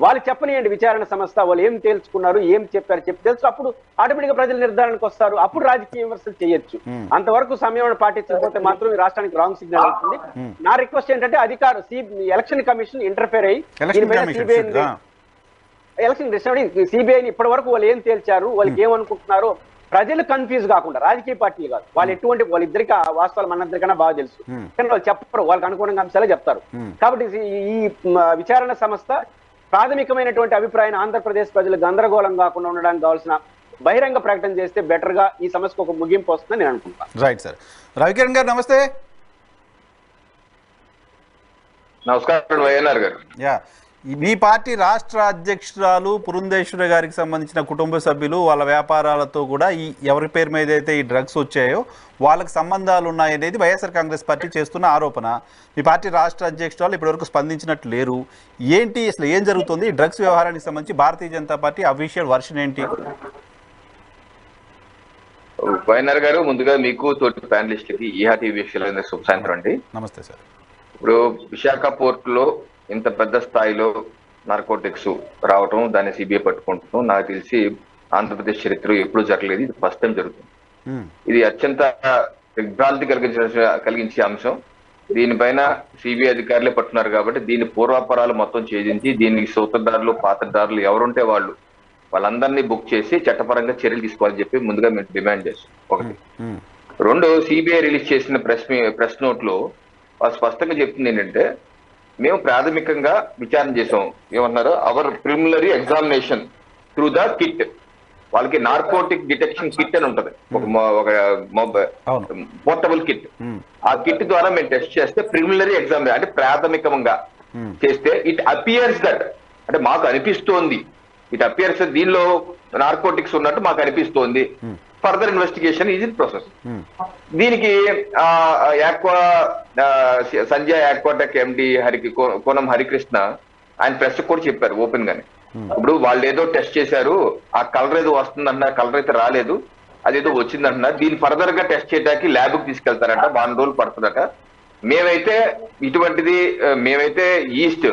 వాళ్ళు చెప్పనియండి విచారణ సంస్థ, వాళ్ళు ఏం తేల్చుకున్నారు, ఏం చెప్పారు చెప్పి తెలుసు, అప్పుడు ఆటోమేటిక్ గా ప్రజల నిర్ధారణకు వస్తారు, అప్పుడు రాజకీయ విమర్శలు చేయొచ్చు. అంతవరకు సమయం పాటించకపోతే మాత్రం రాష్ట్రానికి రాంగ్ సిగ్నల్ అవుతుంది. నా రిక్వెస్ట్ ఏంటంటే అధికారులు ఎలక్షన్ కమిషన్ ఇంటర్ఫేర్ అయ్యి ఎలక్షన్ సిబిఐని ఇప్పటి వరకు వాళ్ళు ఏం తేల్చారు, వాళ్ళకి ఏమనుకుంటున్నారు, ప్రజలు కన్ఫ్యూజ్ కాకుండా, రాజకీయ పార్టీలు కాదు, వాళ్ళు ఎటువంటి వాళ్ళిద్దరికి వాస్తవాలు మనందరికన్నా బాగా తెలుసు, కానీ వాళ్ళు చెప్పరు, వాళ్ళకి అనుగుణంగా అంశాలే చెప్తారు. కాబట్టి ఈ విచారణ సంస్థ ప్రాథమికమైనటువంటి అభిప్రాయాన్ని ఆంధ్రప్రదేశ్ ప్రజలు గందరగోళం కాకుండా ఉండడానికి కావాల్సిన బహిరంగ ప్రకటన చేస్తే బెటర్ గా ఈ సమస్యకు ఒక ముగింపు వస్తుందని నేను అనుకుంటాను. Right sir. రవికిరణ్ గారు నమస్తే. నమస్కారం వైఎన్ఆర్ గారు. మీ పార్టీ రాష్ట్ర అధ్యక్షురాలు పురంధేశ్వరి గారికి సంబంధించిన కుటుంబ సభ్యులు వాళ్ళ వ్యాపారాలతో కూడా ఎవరి పేరు మీద అయితే ఈ డ్రగ్స్ వచ్చాయో వాళ్ళకి సంబంధాలు ఉన్నాయనేది వైఎస్ఆర్ కాంగ్రెస్ పార్టీ చేస్తున్న ఆరోపణ. మీ పార్టీ రాష్ట్ర అధ్యక్షురాలు ఇప్పటివరకు స్పందించినట్టు లేరు. ఏంటి అసలు ఏం జరుగుతుంది? ఈ డ్రగ్స్ వ్యవహారానికి సంబంధించి Bharatiya Janata party official version ఏంటి? వైఎన్ఆర్ గారు, ముందుగా మీకు తోటి ప్యానలిస్ట్కి ఈహా టీవీ వీక్షకులందరికీ శుభ సాయంత్రం అండి. నమస్తే సార్. ఇప్పుడు విశాఖ పోర్ట్ లో ఇంత పెద్ద స్థాయిలో నార్కోటిక్స్ రావటం, దాన్ని సిబిఐ పట్టుకుంటాం, నాకు తెలిసి ఆంధ్రప్రదేశ్ చరిత్ర ఎప్పుడూ జరగలేదు, ఇది ఫస్ట్ టైం జరుగుతుంది. ఇది అత్యంత దిగ్భ్రాంతి కలిగించే అంశం. దీనిపైన సిబిఐ అధికారులే పట్టున్నారు కాబట్టి దీని పూర్వాపరాలు మొత్తం ఛేదించి దీనికి సూత్రధారులు, పాత్రధారులు ఎవరుంటే వాళ్ళందరినీ బుక్ చేసి చట్టపరంగా చర్యలు తీసుకోవాలని చెప్పి ముందుగా మేము డిమాండ్ చేస్తాం. 1. 2, సిబిఐ రిలీజ్ చేసిన ప్రెస్ నోట్ లో స్పష్టంగా చెప్తుంది ఏంటంటే, మేము ప్రాథమికంగా విచారణ చేసాం. ఏమన్నారు? Our preliminary examination through the kit. వాళ్ళకి నార్కోటిక్ డిటెక్షన్ కిట్ అని ఉంటది, ఒక పోర్టబుల్ కిట్. ఆ కిట్ ద్వారా మేము టెస్ట్ చేస్తే ప్రిలిమినరీ ఎగ్జామ్ అంటే ప్రాథమికంగా చేస్తే ఇట్ అపియర్స్ దట్, అంటే మాకు అనిపిస్తోంది, ఇట్ అపియర్స్ దీనిలో నార్కోటిక్స్ ఉన్నట్టు మాకు అనిపిస్తోంది. Further investigation is in process. దీనికి సంజయ్ ఆక్వాటెక్ ఎండి కోనం హరికృష్ణ ఆయన ప్రెస్ కూడా చెప్పారు ఓపెన్ గానే. ఇప్పుడు వాళ్ళు ఏదో టెస్ట్ చేశారు, ఆ కలర్ ఏదో వస్తుందంటున్నారు, కలర్ అయితే రాలేదు, అదేదో వచ్చిందంటున్నారు, దీన్ని ఫర్దర్ గా టెస్ట్ చేయడానికి ల్యాబ్ కి తీసుకెళ్తారట, 1 రోజులు పడుతుందట. మేమైతే ఈస్ట్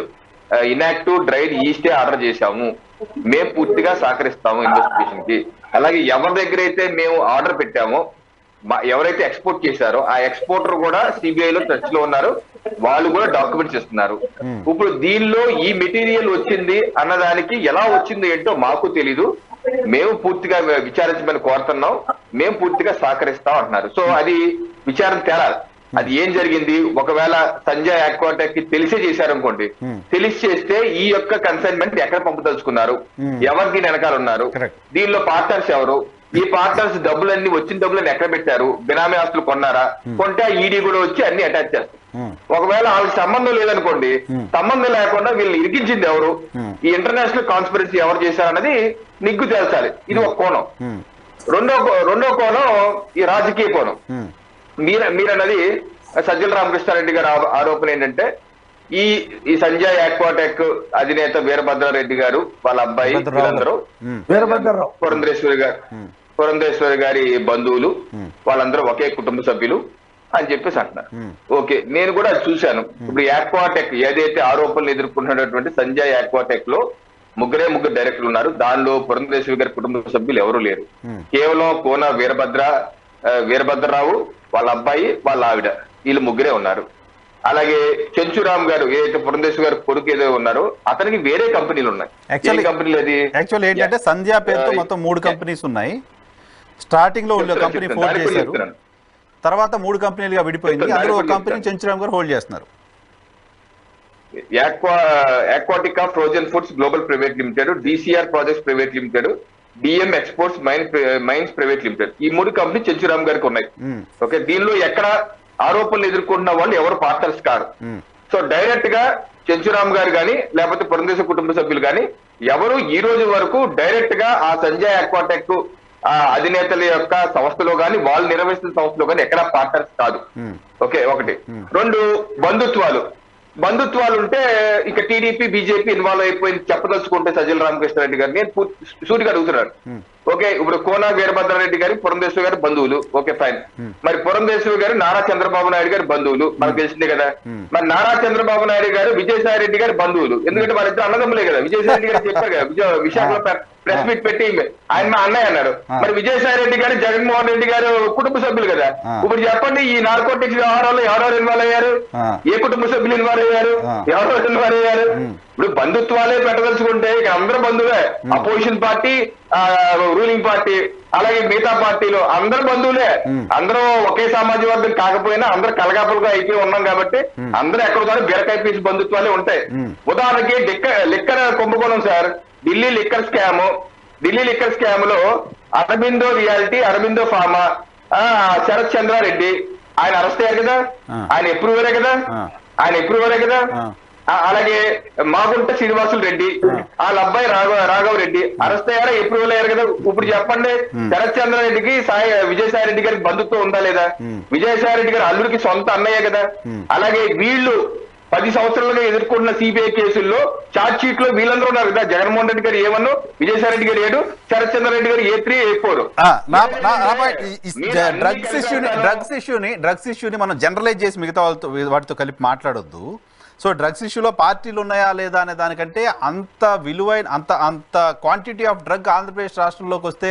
ఇనాక్టివ్ డ్రైడ్ ఈస్టే ఆర్డర్ చేశాము, మేము పూర్తిగా సహకరిస్తాము ఇన్వెస్టిగేషన్ కి. అలాగే ఎవరి దగ్గర అయితే మేము ఆర్డర్ పెట్టామో, ఎవరైతే ఎక్స్పోర్ట్ చేశారో ఆ ఎక్స్పోర్టర్ కూడా సిబిఐ లో టచ్ లో ఉన్నారు, వాళ్ళు కూడా డాక్యుమెంట్స్ ఇస్తున్నారు. ఇప్పుడు దీనిలో ఈ మెటీరియల్ వచ్చింది అన్నదానికి ఎలా వచ్చింది ఏంటో మాకు తెలీదు, మేము పూర్తిగా విచారించమని కోరుతున్నాం, మేము పూర్తిగా సహకరిస్తాం అంటున్నారు. సో అది విచారణ తేలాలి, అది ఏం జరిగింది. ఒకవేళ సంజయ్ ఆక్వాటెక్ కి తెలిసే చేశారనుకోండి, తెలిసి చేస్తే ఈ యొక్క కన్సైన్మెంట్ ఎక్కడ పంపదలుచుకున్నారు, ఎవరు దీని వెనకాల ఉన్నారు, దీనిలో పార్ట్నర్స్ ఎవరు, ఈ పార్ట్నర్స్ డబ్బులన్నీ వచ్చిన డబ్బులన్నీ ఎక్కడ పెట్టారు, బినామీ ఆస్తులు కొన్నారా, కొంటే ఈడీ కూడా వచ్చి అన్ని అటాచ్ చేస్తారు. ఒకవేళ వాళ్ళకి సంబంధం లేదనుకోండి, సంబంధం లేకుండా వీళ్ళని ఇరికించింది ఎవరు, ఈ ఇంటర్నేషనల్ కాన్స్పిరసీ ఎవరు చేశారన్నది నిగ్గు తేల్చాలి. ఇది ఒక కోణం. రెండో కోణం ఈ రాజకీయ కోణం. మీరన్నది సజ్జల రామకృష్ణారెడ్డి గారి ఆరోపణ ఏంటంటే, ఈ సంజయ్ ఆక్వాటెక్ అధినేత వీరభద్రారెడ్డి గారు వాళ్ళ అబ్బాయి వీళ్ళందరూ వీరభద్రరావు పురంధేశ్వరి గారి బంధువులు వాళ్ళందరూ ఒకే కుటుంబ సభ్యులు అని చెప్పేసి అంటున్నారు. ఓకే, నేను కూడా చూశాను. ఇప్పుడు ఆక్వాటెక్ ఏదైతే ఆరోపణలు ఎదుర్కొంటున్నటువంటి సంజయ్ ఆక్వాటెక్ లో ముగ్గురు డైరెక్టర్లు ఉన్నారు. దానిలో పురంధేశ్వరి గారి కుటుంబ సభ్యులు ఎవరు లేరు. కేవలం కోన వీరభద్రరావు వాళ్ళ అబ్బాయి వాళ్ళ ఆవిడ వీళ్ళు ముగ్గురే ఉన్నారు. అలాగే చెంచురామ్ గారు ఏదైతే పురంధేశ్వరి గారు కొడుకు ఏదో ఉన్నారో అతనికి వేరే కంపెనీలు ఉన్నాయి. కంపెనీలు అది యాక్చువల్లీ ఏంటంటే సంధ్యా పేరుతో మొత్తం 3 కంపెనీస్ ఉన్నాయి. స్టార్టింగ్ లో కంపెనీ ఫోల్డ్ చేశారు, తర్వాత 3 కంపెనీలుగా విడిపోయింది. అందులో ఒక కంపెనీ చెంచురామ్ గారు హోల్డ్ చేస్తున్నారు. Aquatica frozen foods global private limited, DCR projects private limited, DM exports mines private limited, ఈ 3 కంపెనీ చెంచురామ్ గారికి ఉన్నాయి. ఓకే, దీనిలో ఎక్కడ ఆరోపణలు ఎదుర్కొంటున్న వాళ్ళు ఎవరు పార్ట్నర్స్ కారు. సో డైరెక్ట్ గా చెంచురామ్ గారు కానీ లేకపోతే పురంధేశ్వరి కుటుంబ సభ్యులు కానీ ఎవరు ఈ రోజు వరకు డైరెక్ట్ గా ఆ సంజయ్ ఆక్వాటెక్ అధినేతల యొక్క సంస్థలో కానీ వాళ్ళు నిర్వహిస్తున్న సంస్థలో కానీ ఎక్కడా పార్ట్నర్స్ కాదు. ఓకే, ఒకటి. 2 బంధుత్వాలు ఉంటే ఇక టీడీపీ బీజేపీ ఇన్వాల్వ్ అయిపోయింది చెప్పదలుచుకుంటే సజ్జల రామకృష్ణారెడ్డి గారు నేను సూటిగా అడుగుతున్నాను. ఓకే, ఇప్పుడు కోన వీరభద్రారెడ్డి గారి పురంధేశ్వరి గారి బంధువులు. Okay, fine. మరి పురంధేశ్వరి గారు నారా చంద్రబాబు నాయుడు గారి బంధువులు మనకు తెలిసిందే కదా. మరి నారా చంద్రబాబు నాయుడు గారు విజయసాయి రెడ్డి గారి బంధువులు. ఎందుకంటే వాళ్ళిద్దరు అన్నదమ్ములే కదా. విజయసాయి రెడ్డి గారు చెప్పారు కదా విశాఖలో ప్రెస్ మీట్ పెట్టి ఆయన మా అన్నయ్య అన్నారు. మరి విజయసాయి రెడ్డి గారు జగన్మోహన్ రెడ్డి గారు కుటుంబ సభ్యులు కదా. ఇప్పుడు చెప్పండి, ఈ నార్కోటిక్స్ వ్యవహారాల్లో ఎవరెవరు ఇన్వాల్వ్ అయ్యారు, ఏ కుటుంబ సభ్యులు ఇన్వాల్వ్ అయ్యారు, ఎవరెవరు ఇన్వాల్వ్ అయ్యారు? ఇప్పుడు బంధుత్వాలే పెట్టదలుచుకుంటే ఇక అందరూ బంధువులే. అపోజిషన్ పార్టీ, రూలింగ్ పార్టీ, అలాగే మిగతా పార్టీలు అందరు బంధువులే. అందరూ ఒకే సామాజిక వర్గం కాకపోయినా అందరూ కలగాపులుగా అయిపోయి ఉన్నాం కాబట్టి అందరూ ఎక్కడ బీరకాయ పీసు బంధుత్వాలే ఉంటాయి. ఉదాహరణకి లిక్కర్ కుంభకోణం సార్, ఢిల్లీ లిక్కర్ స్కామ్ లో అరబిందో రియాలిటీ, అరబిందో ఫార్మా, శరత్ చంద్రారెడ్డి ఆయన అరెస్ట్ అయ్యారు కదా. ఆయన ఎప్రూవరే కదా. అలాగే మాగుంట శ్రీనివాసులు రెడ్డి వాళ్ళ అబ్బాయి రాఘవ్ రెడ్డి అరెస్ట్ అయ్యారా, ఎప్రూవల్ అయ్యారు కదా. ఇప్పుడు చెప్పండి, శరత్ చంద్రారెడ్డికి విజయసాయి రెడ్డి గారికి బంధుత్వం ఉందా లేదా? విజయసాయి రెడ్డి గారి అల్లుడికి సొంత అన్నయ్య కదా. అలాగే వీళ్ళు 10 సంవత్సరాలుగా ఎదుర్కొంటున్న సిబిఐ కేసుల్లో చార్జ్ షీట్ లో వీళ్ళందరూ ఉన్నారు కదా. జగన్మోహన్ రెడ్డి గారు A1, విజయసాయి రెడ్డి గారు 7, శరత్ చంద్రారెడ్డి గారు A3, A4. డ్రగ్స్ ఇష్యూని మనం జనరలైజ్ చేసి మిగతా వాటితో కలిపి మాట్లాడొద్దు. సో డ్రగ్స్ ఇష్యూలో పార్టీలు ఉన్నాయా లేదా అనే దానికంటే అంత విలువైన అంత క్వాంటిటీ ఆఫ్ డ్రగ్ ఆంధ్రప్రదేశ్ రాష్ట్రంలోకి వస్తే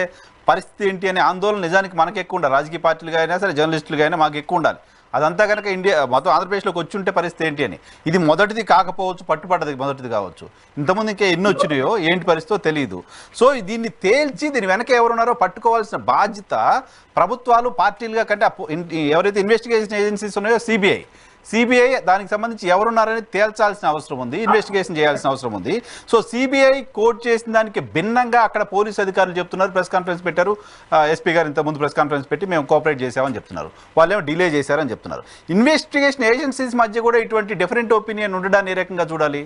పరిస్థితి ఏంటి అనే ఆందోళన నిజానికి మనకు ఎక్కువ ఉండాలి. రాజకీయ పార్టీలుగా అయినా సరే, జర్నలిస్టులుగా అయినా మాకు ఎక్కువ ఉండాలి. అదంతా కనుక ఇండియా మొత్తం ఆంధ్రప్రదేశ్లోకి వచ్చి ఉంటే పరిస్థితి ఏంటి అని. ఇది మొదటిది కాకపోవచ్చు, పట్టుబడ్డది మొదటిది కావచ్చు. ఇంతకుముందు ఇంకా ఎన్ని వచ్చినాయో ఏంటి పరిస్థితో తెలియదు. సో దీన్ని తేల్చి దీని వెనక ఎవరున్నారో పట్టుకోవాల్సిన బాధ్యత ప్రభుత్వాలు, పార్టీలుగా కంటే ఎవరైతే ఇన్వెస్టిగేషన్ ఏజెన్సీస్ ఉన్నాయో సిబిఐ దానికి సంబంధించి ఎవరున్నారని తేల్చాల్సిన అవసరం ఉంది, ఇన్వెస్టిగేషన్ చేయాల్సిన అవసరం ఉంది. సో సిబిఐ కోర్టు చేసిన దానికి భిన్నంగా అక్కడ పోలీసు అధికారులు చెప్తున్నారు. ప్రెస్ కాన్ఫరెన్స్ పెట్టారు, ఎస్పీ గారు ఇంతకుముందు ప్రెస్ కాన్ఫరెన్స్ పెట్టి మేము కోఆపరేట్ చేసామని చెప్తున్నారు. వాళ్ళేమో డిలే చేశారని చెప్తున్నారు. ఇన్వెస్టిగేషన్ ఏజెన్సీస్ మధ్య కూడా ఇటువంటి డిఫరెంట్ ఒపీనియన్ ఉండడాన్ని ఏ రకంగా చూడాలి?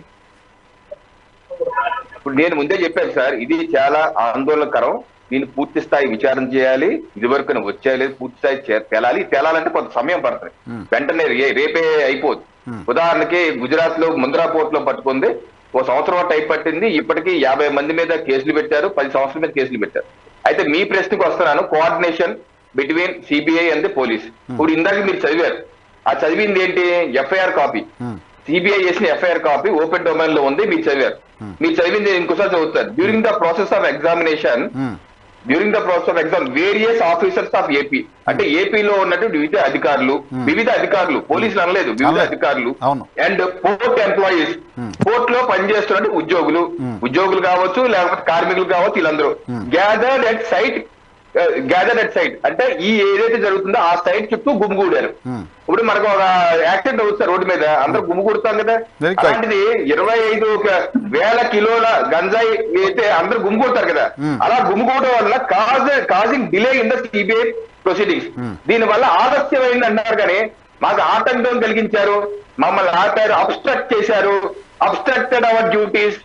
ఇప్పుడు నేను ముందే చెప్పాను సార్, ఇది చాలా ఆందోళనకరం. దీన్ని పూర్తి స్థాయి విచారణ చేయాలి. ఇదివరకు వచ్చేయలేదు, పూర్తి స్థాయి తేలాలంటే కొంత సమయం పడుతుంది. వెంటనే రేపే అయిపోదు. ఉదాహరణకి గుజరాత్ లో ముంద్రా పోర్ట్ లో పట్టుకుంది, 1 సంవత్సరం టైం పట్టింది. ఇప్పటికీ 50 మంది మీద కేసులు పెట్టారు, 10 సంవత్సరాల మీద కేసులు పెట్టారు. అయితే మీ ప్రశ్నకు వస్తున్నాను, coordination between CBI and the police. ఇప్పుడు ఇందాక మీరు చదివారు, ఆ చదివింది ఏంటి? FIR copy. సిబిఐ చేసిన ఎఫ్ఐఆర్ కాపీ ఓపెన్ డొమైన్ లో ఉంది, మీరు చదివారు. మీరు చదివింది ఇంకోసారి చదువుతారు. During the process of examination various officers of AP, అంటే ఏపీలో ఉన్నట్టు వివిధ అధికారులు పోలీసులు అనలేదు, వివిధ అధికారులు అండ్ పోర్ట్ ఎంప్లాయీస్, పోర్ట్ లో పనిచేస్తున్నట్టు ఉద్యోగులు కావచ్చు, లేకపోతే కార్మికులు కావచ్చు, వీళ్ళందరూ గ్యాదర్డ్ అట్ సైట్ అంటే ఈ ఏదైతే జరుగుతుందో ఆ సైట్ చుట్టూ గుమిగూడారు. ఇప్పుడు మనకు ఒక యాక్సిడెంట్ అవుతుంది రోడ్డు మీద, అందరూ గుమిగూడుతాం కదా. అలాంటిది 25,000 కిలోల గంజాయి అయితే అందరూ గుమిగూడతారు కదా. అలా గుమిగూడడం వల్ల causing delay in the CBI proceedings. దీని వల్ల ఆలస్యమైంది అంటారు కానీ మాకు ఆటంకం కలిగించారు, మమ్మల్ని ఆపారు, అబ్స్ట్రక్ట్ చేశారు, అబ్స్ట్రక్టెడ్ అవర్ డ్యూటీస్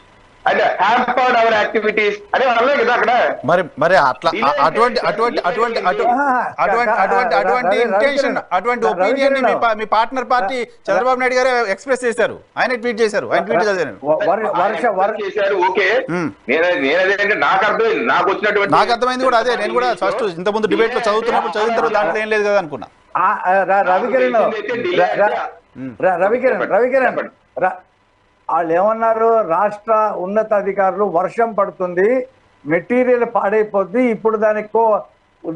అంటే హ్యాంపర్డ్ అవర్ యాక్టివిటీస్ అని అనలే కదా అక్కడ. మరి అట్లా అటువంటి ఇంటెన్షన్, అటువంటి ఒపీనియన్ ని మీ పార్ట్నర్ పార్టీ చంద్రబాబు నాయుడు గారు ఎక్స్ప్రెస్ చేశారు. ఆయన ట్వీట్ చేశారు. ఆయన ట్వీట్ చేశారు. ఓకే, నేనదే నాకు అర్థమైంది, నాకు అర్థమైంది కూడా అదే. నేను కూడా ఫస్ట్ ఇంత ముందు డిబేట్ లో చదువుతున్నప్పుడు చదివిన తర్వాత దాంట్లో ఏం లేదు కదా అనుకున్నా. రవికిరణ్ వాళ్ళు ఏమన్నారు, రాష్ట్ర ఉన్నతాధికారులు వర్షం పడుతుంది, మెటీరియల్ పాడైపోద్ది, ఇప్పుడు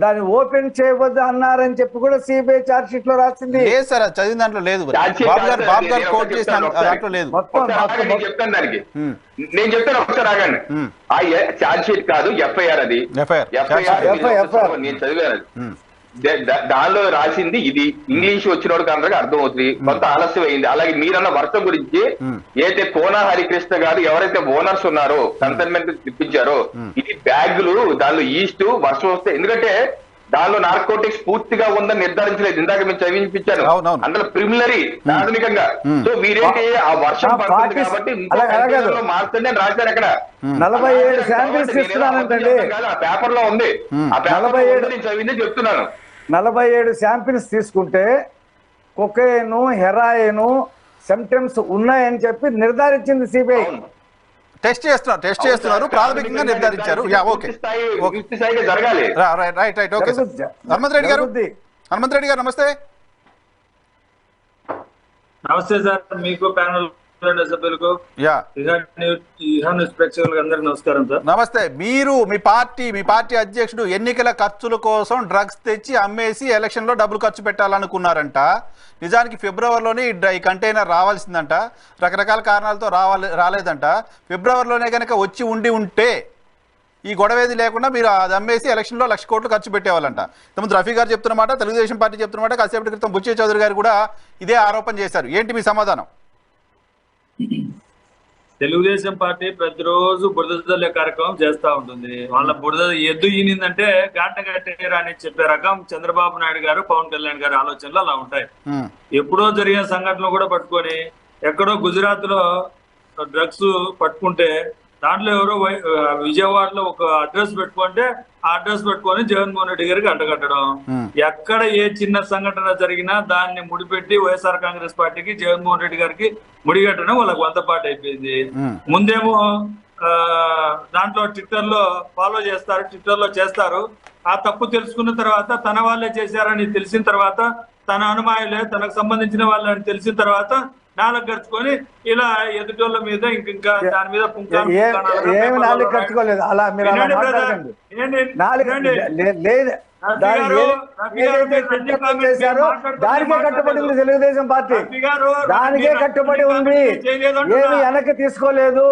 దాన్ని ఓపెన్ చేయవద్దు అన్నారని చెప్పి కూడా సిబిఐ చార్జ్ షీట్ లో రాసింది. లేదు సార్, చదివిన దాంట్లో లేదు. బాబు గారు కోట్ చేసిన దాంట్లో లేదు. చెప్తాను దానికి, నేను చెప్తాను ఒకసారి ఆగండి. ఆ చార్జ్ షీట్ కాదు, ఎఫ్ఐఆర్ అది. నేను చదివాను. దానిలో రాసింది ఇది. ఇంగ్లీష్ వచ్చిన వాడికి అందరికి అర్థం అవుతుంది, కొంత ఆలస్యం అయింది. అలాగే మీరన్న వర్షం గురించి అయితే కోన హరికృష్ణ గారు ఎవరైతే ఓనర్స్ ఉన్నారో కన్సైన్మెంట్ ఇప్పించారో, ఇది బ్యాగులు, దానిలో ఈస్ట్ వర్షం వస్తే, ఎందుకంటే దానిలో నార్కోటిక్స్ పూర్తిగా ఉందని నిర్ధారించలేదు. ఇందాక మేము చదివించాను, అందులో ప్రిమినరీ ప్రాథమికంగా. సో మీరేంటి ఆ వర్షం పడుతుంది కాబట్టి మార్చండి అని రాశారు అక్కడ. 47 శాంపిల్స్ ఇస్తున్నానంటండి. ఆ పేపర్ లో ఉంది, ఆ పేపర్ నేను చదివింది చెప్తున్నాను. 47 శాంపిల్స్ తీసుకుంటే కొకైన్, హెరాయిన్ సిమ్టమ్స్ ఉన్నాయని చెప్పి నిర్ధారించింది సిబిఐ. టెస్ట్ చేస్తున్నారు, ప్రాథమికంగా నిర్ధారించారు. జరగాలి. Right. Okay sir. Hanumanth Reddy గారు నమస్తే. నమస్తే సార్, మీకు ప్యానల్ సభ్యులకు, ప్రేక్షకులకు నమస్కారం సార్. నమస్తే. మీరు మీ పార్టీ అధ్యక్షుడు ఎన్నికల ఖర్చుల కోసం డ్రగ్స్ తెచ్చి అమ్మేసి ఎలక్షన్ లో డబ్బులు ఖర్చు పెట్టాలనుకున్నారంట. నిజానికి ఫిబ్రవరిలోనే ఈ కంటైనర్ రావాల్సిందంట, రకరకాల కారణాలతో రాలేదంట. ఫిబ్రవరిలోనే కనుక వచ్చి ఉంటే ఈ గొడవేది లేకుండా మీరు అది అమ్మేసి ఎలక్షన్లో 1,00,000 కోట్లు ఖర్చు పెట్టేవాళ్ళంట. ఇంతకుముందు రఫీ గారు చెప్తున్నమాట, తెలుగుదేశం పార్టీ చెప్తున్నమాట, కాసేపటి క్రితం బుచ్చయ్య చౌదరి గారు కూడా ఇదే ఆరోపణ చేశారు. ఏంటి మీ సమాధానం? తెలుగుదేశం పార్టీ ప్రతిరోజు బురద జల్లే కార్యక్రమం చేస్తా ఉంటుంది. వాళ్ళ బురద ఎద్దు ఈనిందంటే గాంట కట్టేరా అని చెప్పే రకం చంద్రబాబు నాయుడు గారు, పవన్ కళ్యాణ్ గారి ఆలోచనలు అలా ఉంటాయి. ఎప్పుడో జరిగిన సంఘటనలు కూడా పట్టుకొని, ఎక్కడో గుజరాత్ లో డ్రగ్స్ పట్టుకుంటే దాంట్లో ఎవరో విజయవాడలో ఒక అడ్రస్ పెట్టుకుంటే ఆ అడ్రస్ పెట్టుకొని జగన్మోహన్ రెడ్డి గారికి అంటగట్టడం, ఎక్కడ ఏ చిన్న సంఘటన జరిగినా దాన్ని ముడిపెట్టి వైఎస్ఆర్ కాంగ్రెస్ పార్టీకి, జగన్మోహన్ రెడ్డి గారికి ముడిగట్టడం వాళ్ళకి వంతపాటు అయిపోయింది. ముందేమో దాంట్లో ట్విట్టర్ లో ఫాలో చేస్తారు, ట్విట్టర్ లో చేస్తారు. ఆ తప్పు తెలుసుకున్న తర్వాత తన వాళ్ళే చేశారని తెలిసిన తర్వాత, తన అనుమాయులే తనకు సంబంధించిన వాళ్ళని తెలిసిన తర్వాత నాలుగు ఖర్చుకొని ఇలా ఎదుటోళ్ళ మీద ఇంకా దాని మీద ఏమి నాలుగు ఖర్చుకోలేదు. అలా మీరు దానికే కట్టుబడింది తెలుగుదేశం పార్టీ, దానికే కట్టుబడి ఉంది. ఏమి వెనక్కి తీసుకోలేదు.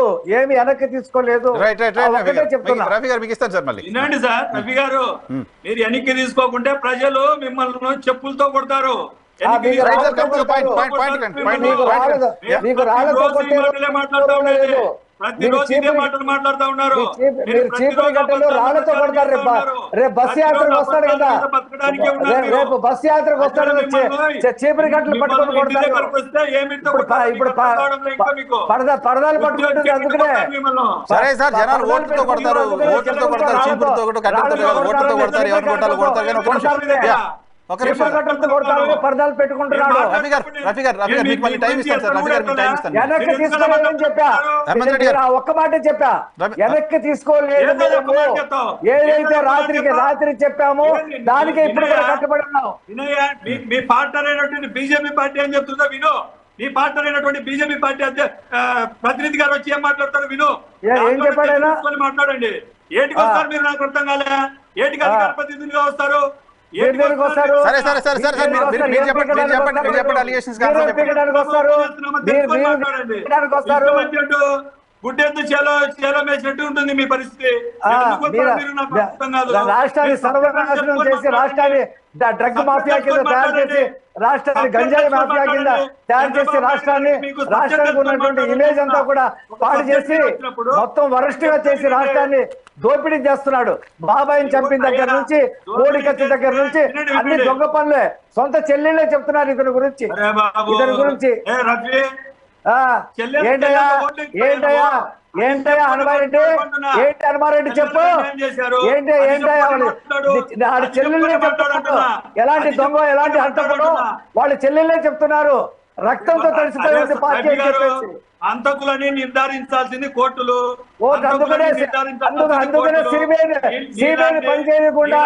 వినండి సార్, రఫీ గారు, మీరు వెనక్కి తీసుకోకుంటే ప్రజలు మిమ్మల్ని చెప్పులతో కొడతారు. ప్రతిరోజు ఇదే మాటలు మాట్లాడుతూ ఉన్నారు. రాళ్లతో కొడతారు. రేపు బస్ యాత్రకు వస్తాడు కదా, రేపు బస్ యాత్రకు వస్తాడు, చీపురి గంటలు పట్టుకొని కొడతారు. ఇప్పుడు పరదాలు పట్టుకుంటుంది. అందుకనే సరే సార్, జనాలు ఓట్లతో కొడతారు, చీపురుతో కొడతారు. పరదాలు పెట్టుకుంటున్నాడు. ఒక్క మాట చెప్పా, వెనక్కి తీసుకోలేదు. ఏదైతే రాత్రి చెప్పామో దానికే ఇప్పుడు కట్టుబడి ఉన్నాం. మీ పార్ట్నర్ అయినటువంటి బీజేపీ పార్టీ అని చెప్తుందా విను. మీ పార్ట్నర్ అయినటువంటి బీజేపీ పార్టీ ప్రతినిధి గారు వచ్చి ఏం మాట్లాడతారు విను. ఏం చెప్పాడైనా మాట్లాడండి. ఏటికి వస్తారు మీరు? నాకు అర్థం కాలే. ఏటికి అధికార ప్రతినిధిగా వస్తారు? గుడ్డెద్దు చేలో మేసినట్టు ఉంటుంది మీ పరిస్థితి. రాష్ట్రాన్ని సర్వనాశనం చేసి, రాష్ట్రాన్ని డ్రగ్ మాఫియా కింద తయారు చేసి, రాష్ట్రాన్ని గంజాయి మాఫియా కింద తయారు చేసి, రాష్ట్రానికి ఉన్నటువంటి ఇమేజ్ అంతా కూడా పాడు చేసి, మొత్తం వరస్ట్ గా చేసి రాష్ట్రాన్ని దోపిడీ చేస్తున్నాడు. బాబాయిని చంపిన దగ్గర నుంచి, కోడి కత్తి దగ్గర నుంచి అన్ని దొంగ పనులే. సొంత చెల్లెళ్ళే చెప్తున్నారు ఇతని గురించి. ఏంటయ్యా ఏంటయ్యా హనుమారెడ్డి, ఏంటి హనుమారెడ్డి చెప్పు, ఏంటి ఆడి చెల్లెళ్ళే చెప్తున్నారు. ఎలాంటి దొంగ, ఎలాంటి హంతకుడు వాళ్ళ చెల్లెళ్ళే చెప్తున్నారు. రక్తంతో తడిసిపోయింది పార్టీ అని చెప్పేసి అంతకులని నిర్ధారించాల్సింది కోర్టులు. అందుకనే సిబిఐని పని చేయకుండా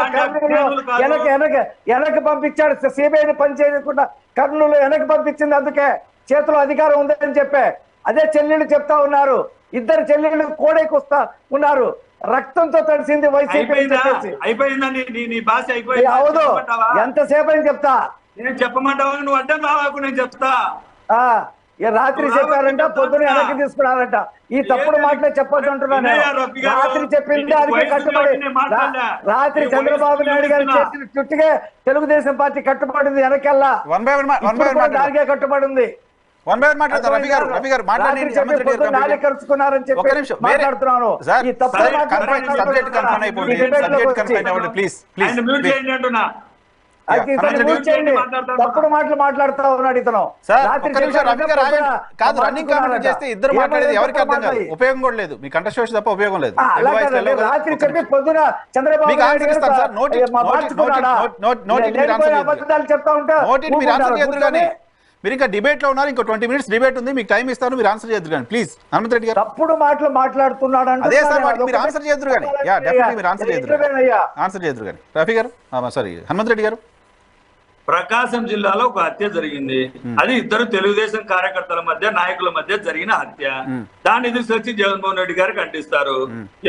వెనక్కి పంపించాడు. సిబిఐని పని చేయకుండా కర్నూలు వెనక్కి పంపించింది. అందుకే చేతిలో అధికారం ఉందని చెప్పే అదే చెల్లెళ్ళు చెప్తా ఉన్నారు. ఇద్దరు చెల్లెళ్ళు కోడైకి వస్తా ఉన్నారు. రక్తంతో తడిసింది వైసీపీ. అవును, ఎంతసేపు అని చెప్తా. నేను చెప్పమంటావా? నువ్వు అడ్డం రావాకు, నేను చెప్తా. రాత్రి చెప్పారంట, పొద్దున వెనక్కి తీసుకున్నారంట. ఈ తప్పుడు మాటలే చెప్పొద్దు అంటున్నాను. రాత్రి చెప్పింది దానికి కట్టుబడి, రాత్రి చంద్రబాబు నాయుడు గారు చేసిన చుట్టుకే తెలుగుదేశం పార్టీ కట్టుబడింది. వెనకెల్లా దానికే కట్టుబడి ఉంది. నాలి కరుచుకున్నారని చెప్పి మాట్లాడుతున్నాను. ఈ తప్పుడు తప్పుడు మాటలు మాట్లాడుతా ఉన్నాడు ఇతను. కాదు, రన్నింగ్ కామెంట్ చేస్తే ఇద్దరు మాట్లాడేది ఎవరికి అర్థం కాదు, ఉపయోగం కూడా లేదు. మీ కంఠశోష తప్ప ఉపయోగం లేదు. రాత్రి చెప్పి పొద్దున చంద్రబాబు అబద్ధాలు చెప్తా ఉంటారు. మీరు ఇంకా డిబేట్ లో ఉన్నారు. ఇంకో 20 minutes డిబేట్ ఉంది. మీకు టైం ఇస్తాను, మీరు ఆన్సర్ చేద్దరు కానీ ప్లీజ్. హనుమంత్ రెడ్డి గారు తప్పుడు మాటలు మాట్లాడుతున్నాడు. అదే సార్, మీరు ఆన్సర్ చేద్దరు కానీ. యా డెఫినెట్లీ మీరు ఆన్సర్ చేద్దరు కానీ. రఫీ గారు, సారీ హనుమంత్ రెడ్డి గారు. ప్రకాశం జిల్లాలో ఒక హత్య జరిగింది. అది ఇద్దరు తెలుగుదేశం కార్యకర్తల మధ్య, నాయకుల మధ్య జరిగిన హత్య. దాన్ని ఎదురు వచ్చి జగన్మోహన్ రెడ్డి గారు ఖండిస్తారు.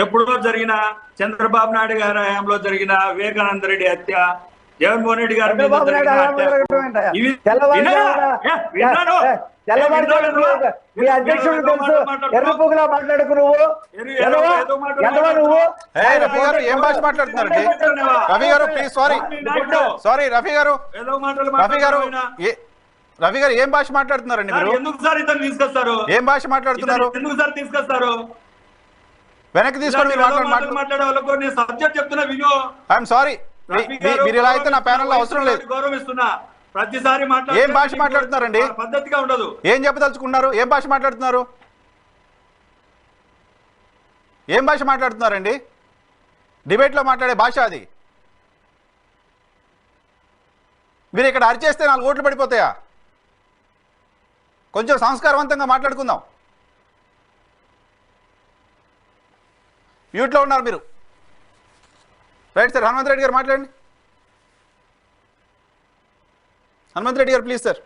ఎప్పుడో జరిగిన చంద్రబాబు నాయుడు గారి హయాంలో జరిగిన వివేకానంద రెడ్డి హత్య, జగన్మోహన్ రెడ్డి గారి మీద మీ అధ్యక్షుడు తెలుసు. ఎర్రపుగులా మాట్లాడుకు నువ్వు. రఫీ గారు ఏం భాష మాట్లాడుతున్నారండి? రఫీ గారు ప్లీజ్, సారీ రఫీ గారు, రఫీ గారు ఏం భాష మాట్లాడుతున్నారండి మీరు? ఎందుకు సార్ ఇతను తీసుకొస్తారు? ఏం భాష మాట్లాడుతున్నారు? ఎందుకు సార్ తీసుకొస్తారు? వెనక్కి తీసుకొని మాట్లాడే వాళ్ళకు నేను సబ్జెక్ట్ చెప్తున్నా, విను. ఐఎమ్ సారీ, మీరు ఇలా అయితే నా ప్యానెల్లో అవసరం లేదు. గౌరవిస్తున్నా. ప్రతిసారి ఏం భాష మాట్లాడుతున్నారండి? పద్ధతిగా ఉండదు. ఏం చెప్పదలుచుకున్నారు? ఏం భాష మాట్లాడుతున్నారు? ఏం భాష మాట్లాడుతున్నారండి? డిబేట్ లో మాట్లాడే భాష అది. మీరు ఇక్కడ అరిచేస్తే 4 ఓట్లు పడిపోతాయా? కొంచెం సంస్కారవంతంగా మాట్లాడుకుందాం. మ్యూట్లో ఉన్నారు మీరు. రైట్ సార్, హనుమంత్ రెడ్డి గారు మాట్లాడండి. హనుమంత్ రెడ్డి గారు ప్లీజ్ సార్.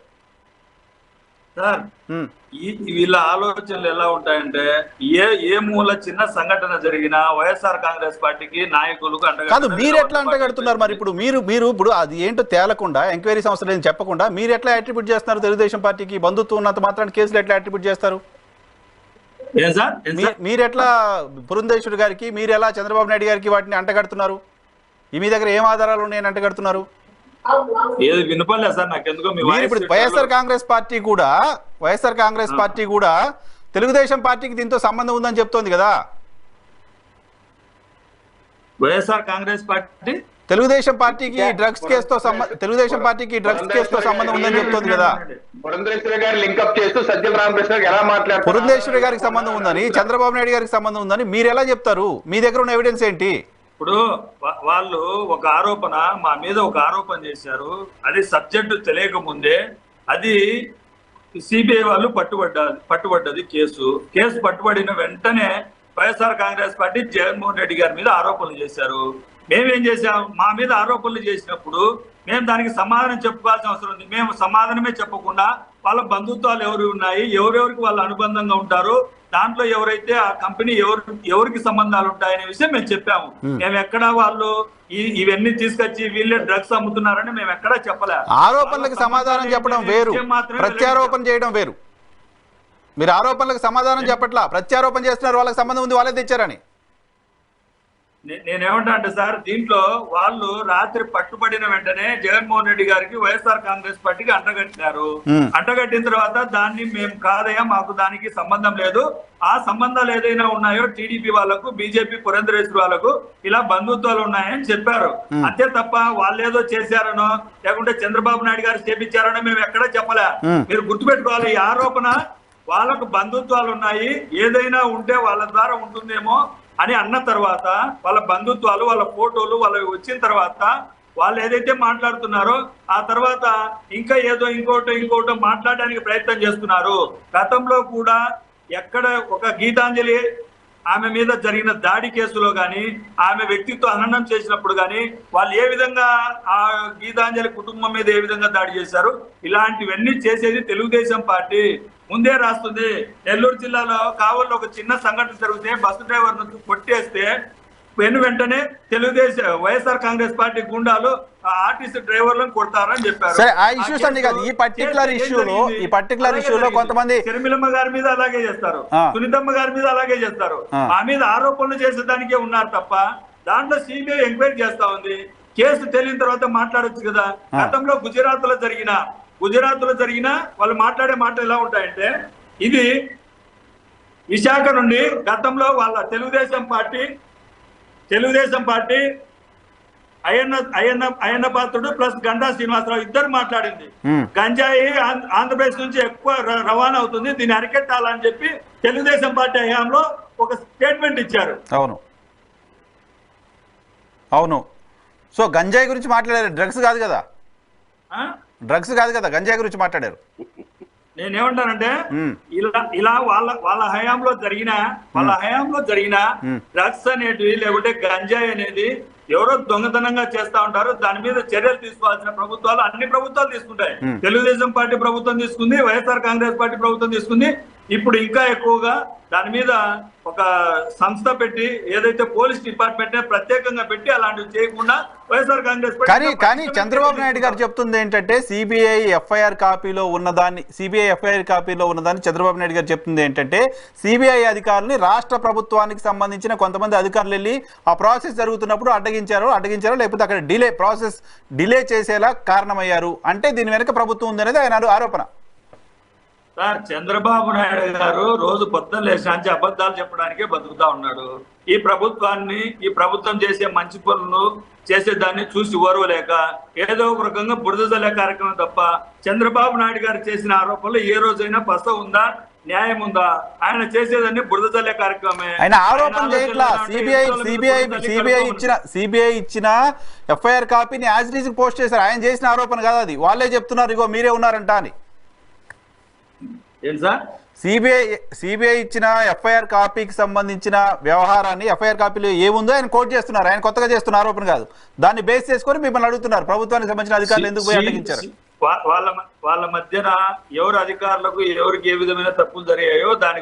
సార్, వీళ్ళ ఆలోచనలు ఎలా ఉంటాయంటే ఏ మూల చిన్న సంఘటన జరిగినా వైఎస్ఆర్ కాంగ్రెస్ పార్టీకి నాయకులకు కాదు. మీరు ఎట్లా అంటగడుతున్నారు మరి? ఇప్పుడు మీరు అది ఏంటో తేలకుండా, ఎంక్వైరీ సంస్థలు ఏం చెప్పకుండా మీరు ఎట్లా అట్రిబ్యూట్ చేస్తున్నారు తెలుగుదేశం పార్టీకి? బంధుత్వం ఉన్నంత మాత్రాన్ని కేసులు ఎట్లా అట్రిబ్యూట్ చేస్తారు? మీరు ఎట్లా పురంధేశ్వరి గారికి, మీరు ఎలా చంద్రబాబు నాయుడు గారికి వాటిని అంటగడుతున్నారు? మీ దగ్గర ఏం ఆధారాలు ఉన్నాయని అంటగడుతున్నారు? వినపడలేదు సార్ నాకెందుకో. ఇప్పుడు వైఎస్ఆర్ కాంగ్రెస్ పార్టీ కూడా తెలుగుదేశం పార్టీకి దీంతో సంబంధం ఉందని చెప్తోంది కదా. వైఎస్ఆర్ కాంగ్రెస్ పార్టీ తెలుగుదేశం పార్టీకి డ్రగ్స్ కేసుతో సంబంధం ఉందని చెప్తోంది కదా. పురంధేశ్వరి గారు లింకప్ చేస్తూ సజ్జల రామకృష్ణ ఎలా మాట్లాడారు? పురంధేశ్వరి గారికి సంబంధం ఉందని, చంద్రబాబు నాయుడు గారికి సంబంధం ఉందని మీరు ఎలా చెప్తారు? మీ దగ్గర ఉన్న ఎవిడెన్స్ ఏంటి? ఇప్పుడు వాళ్ళు మా మీద ఒక ఆరోపణ చేశారు. అది సబ్జెక్టు తెలియక ముందే అది సిబిఐ వాళ్ళు పట్టుబడ్డది కేసు పట్టుబడిన వెంటనే వైఎస్ఆర్ కాంగ్రెస్ పార్టీ జగన్మోహన్ రెడ్డి గారి మీద ఆరోపణలు చేశారు. మేమేం చేశాం? మా మీద ఆరోపణలు చేసినప్పుడు మేము దానికి సమాధానం చెప్పుకోవాల్సిన అవసరం ఉంది. మేము సమాధానమే చెప్పకుండా వాళ్ళ బంధుత్వాలు ఎవరు ఉన్నాయి, ఎవరెవరికి వాళ్ళు అనుబంధంగా ఉంటారు, దాంట్లో ఎవరైతే ఆ కంపెనీ ఎవరికి సంబంధాలు ఉంటాయనే విషయం మేము చెప్పాము. మేము ఎక్కడ వాళ్ళు ఇవన్నీ తీసుకొచ్చి వీళ్ళే డ్రగ్స్ అమ్ముతున్నారని మేము ఎక్కడా చెప్పలే. ఆరోపణలకు సమాధానం చెప్పడం వేరు, ప్రత్యారోపణ చేయడం వేరు. మీరు ఆరోపణలకు సమాధానం చెప్పట్లా, ప్రత్యారోపణ చేస్తున్నారు. వాళ్ళకి సంబంధం ఉంది, వాళ్ళే తెచ్చారని. నేనేమంటా అంటే సార్, దీంట్లో వాళ్ళు రాత్రి పట్టుబడిన వెంటనే జగన్మోహన్ రెడ్డి గారికి వైఎస్ఆర్ కాంగ్రెస్ పార్టీకి అంటగట్టినారు. అంటగట్టిన తర్వాత దాన్ని మేము కాదయ్యా, మాకు దానికి సంబంధం లేదు, ఆ సంబంధాలు ఏదైనా ఉన్నాయో టీడీపీ వాళ్ళకు, బీజేపీ పురంధరేశ్వరి వాళ్ళకు ఇలా బంధుత్వాలు ఉన్నాయని చెప్పారు. అంతే తప్ప వాళ్ళు ఏదో చేశారనో లేకుంటే చంద్రబాబు నాయుడు గారు చేపించారనో మేము ఎక్కడా చెప్పలే. మీరు గుర్తుపెట్టుకోవాలి, ఈ ఆరోపణ వాళ్ళకు బంధుత్వాలు ఉన్నాయి, ఏదైనా ఉంటే వాళ్ళ ద్వారా ఉంటుందేమో అని అన్న తర్వాత వాళ్ళ బంధుత్వాలు, వాళ్ళ ఫోటోలు వాళ్ళు వచ్చిన తర్వాత వాళ్ళు ఏదైతే మాట్లాడుతున్నారో ఆ తర్వాత ఇంకా ఏదో ఇంకోటో మాట్లాడడానికి ప్రయత్నం చేస్తున్నారు. గతంలో కూడా ఎక్కడ ఒక గీతాంజలి ఆమె మీద జరిగిన దాడి కేసులో కానీ, ఆమె వ్యక్తిత్వ హననం చేసినప్పుడు కానీ వాళ్ళు ఏ విధంగా ఆ గీతాంజలి కుటుంబం మీద ఏ విధంగా దాడి చేశారు, ఇలాంటివన్నీ చేసేది తెలుగుదేశం పార్టీ ముందే రాస్తుంది. నెల్లూరు జిల్లాలో కావల్లో ఒక చిన్న సంఘటన జరిగితే బస్సు డ్రైవర్ ను కొట్టేస్తే వెంటనే తెలుగుదేశం వైఎస్ఆర్ కాంగ్రెస్ పార్టీ గుండాలు ఆర్టీసీ డ్రైవర్లను కొడతారని చెప్పారు. సరే, ఆ ఇష్యూస్ అన్ని కాదు, ఈ పర్టికులర్ ఇష్యూలో కొంతమంది షర్మిలమ్మ గారి మీద అలాగే చేస్తారు, సునీతమ్మ గారి మీద అలాగే చేస్తారు. ఆ మీద ఆరోపణలు చేసేదానికే ఉన్నారు తప్ప దాంట్లో సిబిఐ ఎంక్వైరీ చేస్తా ఉంది. కేసు తెలియని తర్వాత మాట్లాడొచ్చు కదా. గతంలో గుజరాత్ లో జరిగిన వాళ్ళు మాట్లాడే మాటలు ఎలా ఉంటాయంటే, ఇది విశాఖ నుండి గతంలో వాళ్ళ తెలుగుదేశం పార్టీ అయ్యన్న పాత్రుడు ప్లస్ గంటా శ్రీనివాసరావు ఇద్దరు మాట్లాడింది. గంజాయి ఆంధ్రప్రదేశ్ నుంచి ఎక్కువ రవాణా అవుతుంది, దీన్ని అరికట్టాలని చెప్పి తెలుగుదేశం పార్టీ హయాంలో ఒక స్టేట్మెంట్ ఇచ్చారు. అవును. సో గంజాయి గురించి మాట్లాడారు, డ్రగ్స్ కాదు కదా, గంజాయి గురించి మాట్లాడారు. నేనేమంటానంటే ఇలా వాళ్ళ హయాంలో జరిగిన డ్రగ్స్ అనేటివి లేకుంటే గంజాయి అనేది ఎవరో దొంగతనంగా చేస్తా ఉంటారు. దాని మీద చర్యలు తీసుకోవాల్సిన ప్రభుత్వాలు అన్ని ప్రభుత్వాలు తీసుకుంటాయి. తెలుగుదేశం పార్టీ ప్రభుత్వం తీసుకుంది, వైఎస్ఆర్ కాంగ్రెస్ పార్టీ ప్రభుత్వం తీసుకుంది. ఇప్పుడు ఇంకా ఎక్కువగా దాని మీద ఒక సంస్థ పెట్టి ఏదైతే పోలీస్ డిపార్ట్మెంట్ ప్రత్యేకంగా పెట్టి అలాంటివి చేయకుండా వైఎస్ఆర్ కాంగ్రెస్ కానీ చంద్రబాబు నాయుడు గారు చెప్తుంది ఏంటంటే సిబిఐ ఎఫ్ఐఆర్ కాపీలో ఉన్నదాన్ని చంద్రబాబు నాయుడు గారు చెప్తుంది ఏంటంటే సిబిఐ అధికారులని రాష్ట్ర ప్రభుత్వానికి సంబంధించిన కొంతమంది అధికారులు వెళ్ళి ఆ ప్రాసెస్ జరుగుతున్నప్పుడు అడ్డగించారో లేకపోతే అక్కడ ప్రాసెస్ డిలే చేసేలా కారణమయ్యారు అంటే దీని వెనక ప్రభుత్వం ఉందనేది ఆయన ఆరోపణ. సార్, చంద్రబాబు నాయుడు గారు రోజు పొద్దున్న లేచి అబద్ధాలు చెప్పడానికే బతుకుతా ఉన్నాడు. ఈ ప్రభుత్వం చేసే మంచి పనులు చేసేదాన్ని చూసి ఓర్వలేక ఏదో ఒక రకంగా బురద జల్లే కార్యక్రమం తప్ప చంద్రబాబు నాయుడు గారు చేసిన ఆరోపణలు ఏ రోజైనా పస ఉందా, న్యాయం ఉందా? ఆయన చేసేదాన్ని బురద జల్లే కార్యక్రమమే. ఆయన ఆరోపణ చేయట్లా. సిబిఐ ఇచ్చిన ఎఫ్ఐఆర్ కాపీని యాజ్ ఇట్ ఈజ్ పోస్ట్ చేశారు. ఆయన చేసిన ఆరోపణ కాదు అది. వాళ్ళే చెప్తున్నారు ఇగో మీరే ఉన్నారంట అని. సిబిఐ ఇచ్చిన ఎఫ్ఐఆర్ కాపీకి సంబంధించిన వ్యవహారాన్ని ఎఫ్ఐఆర్ కాపీలో ఏముందో ఆయన కోట్ చేస్తున్నారు. ఆయన కొత్తగా చేస్తున్న ఆరోపణ కాదు. దాన్ని బేస్ చేసుకొని మిమ్మల్ని అడుగుతున్నారు ప్రభుత్వానికి సంబంధించిన అధికారులు ఎందుకు పోయి అడ్డగించారు. వాళ్ళ మధ్యన ఎవరు అధికారులకు ఎవరికి ఏ విధమైన తప్పులు జరిగాయో దాని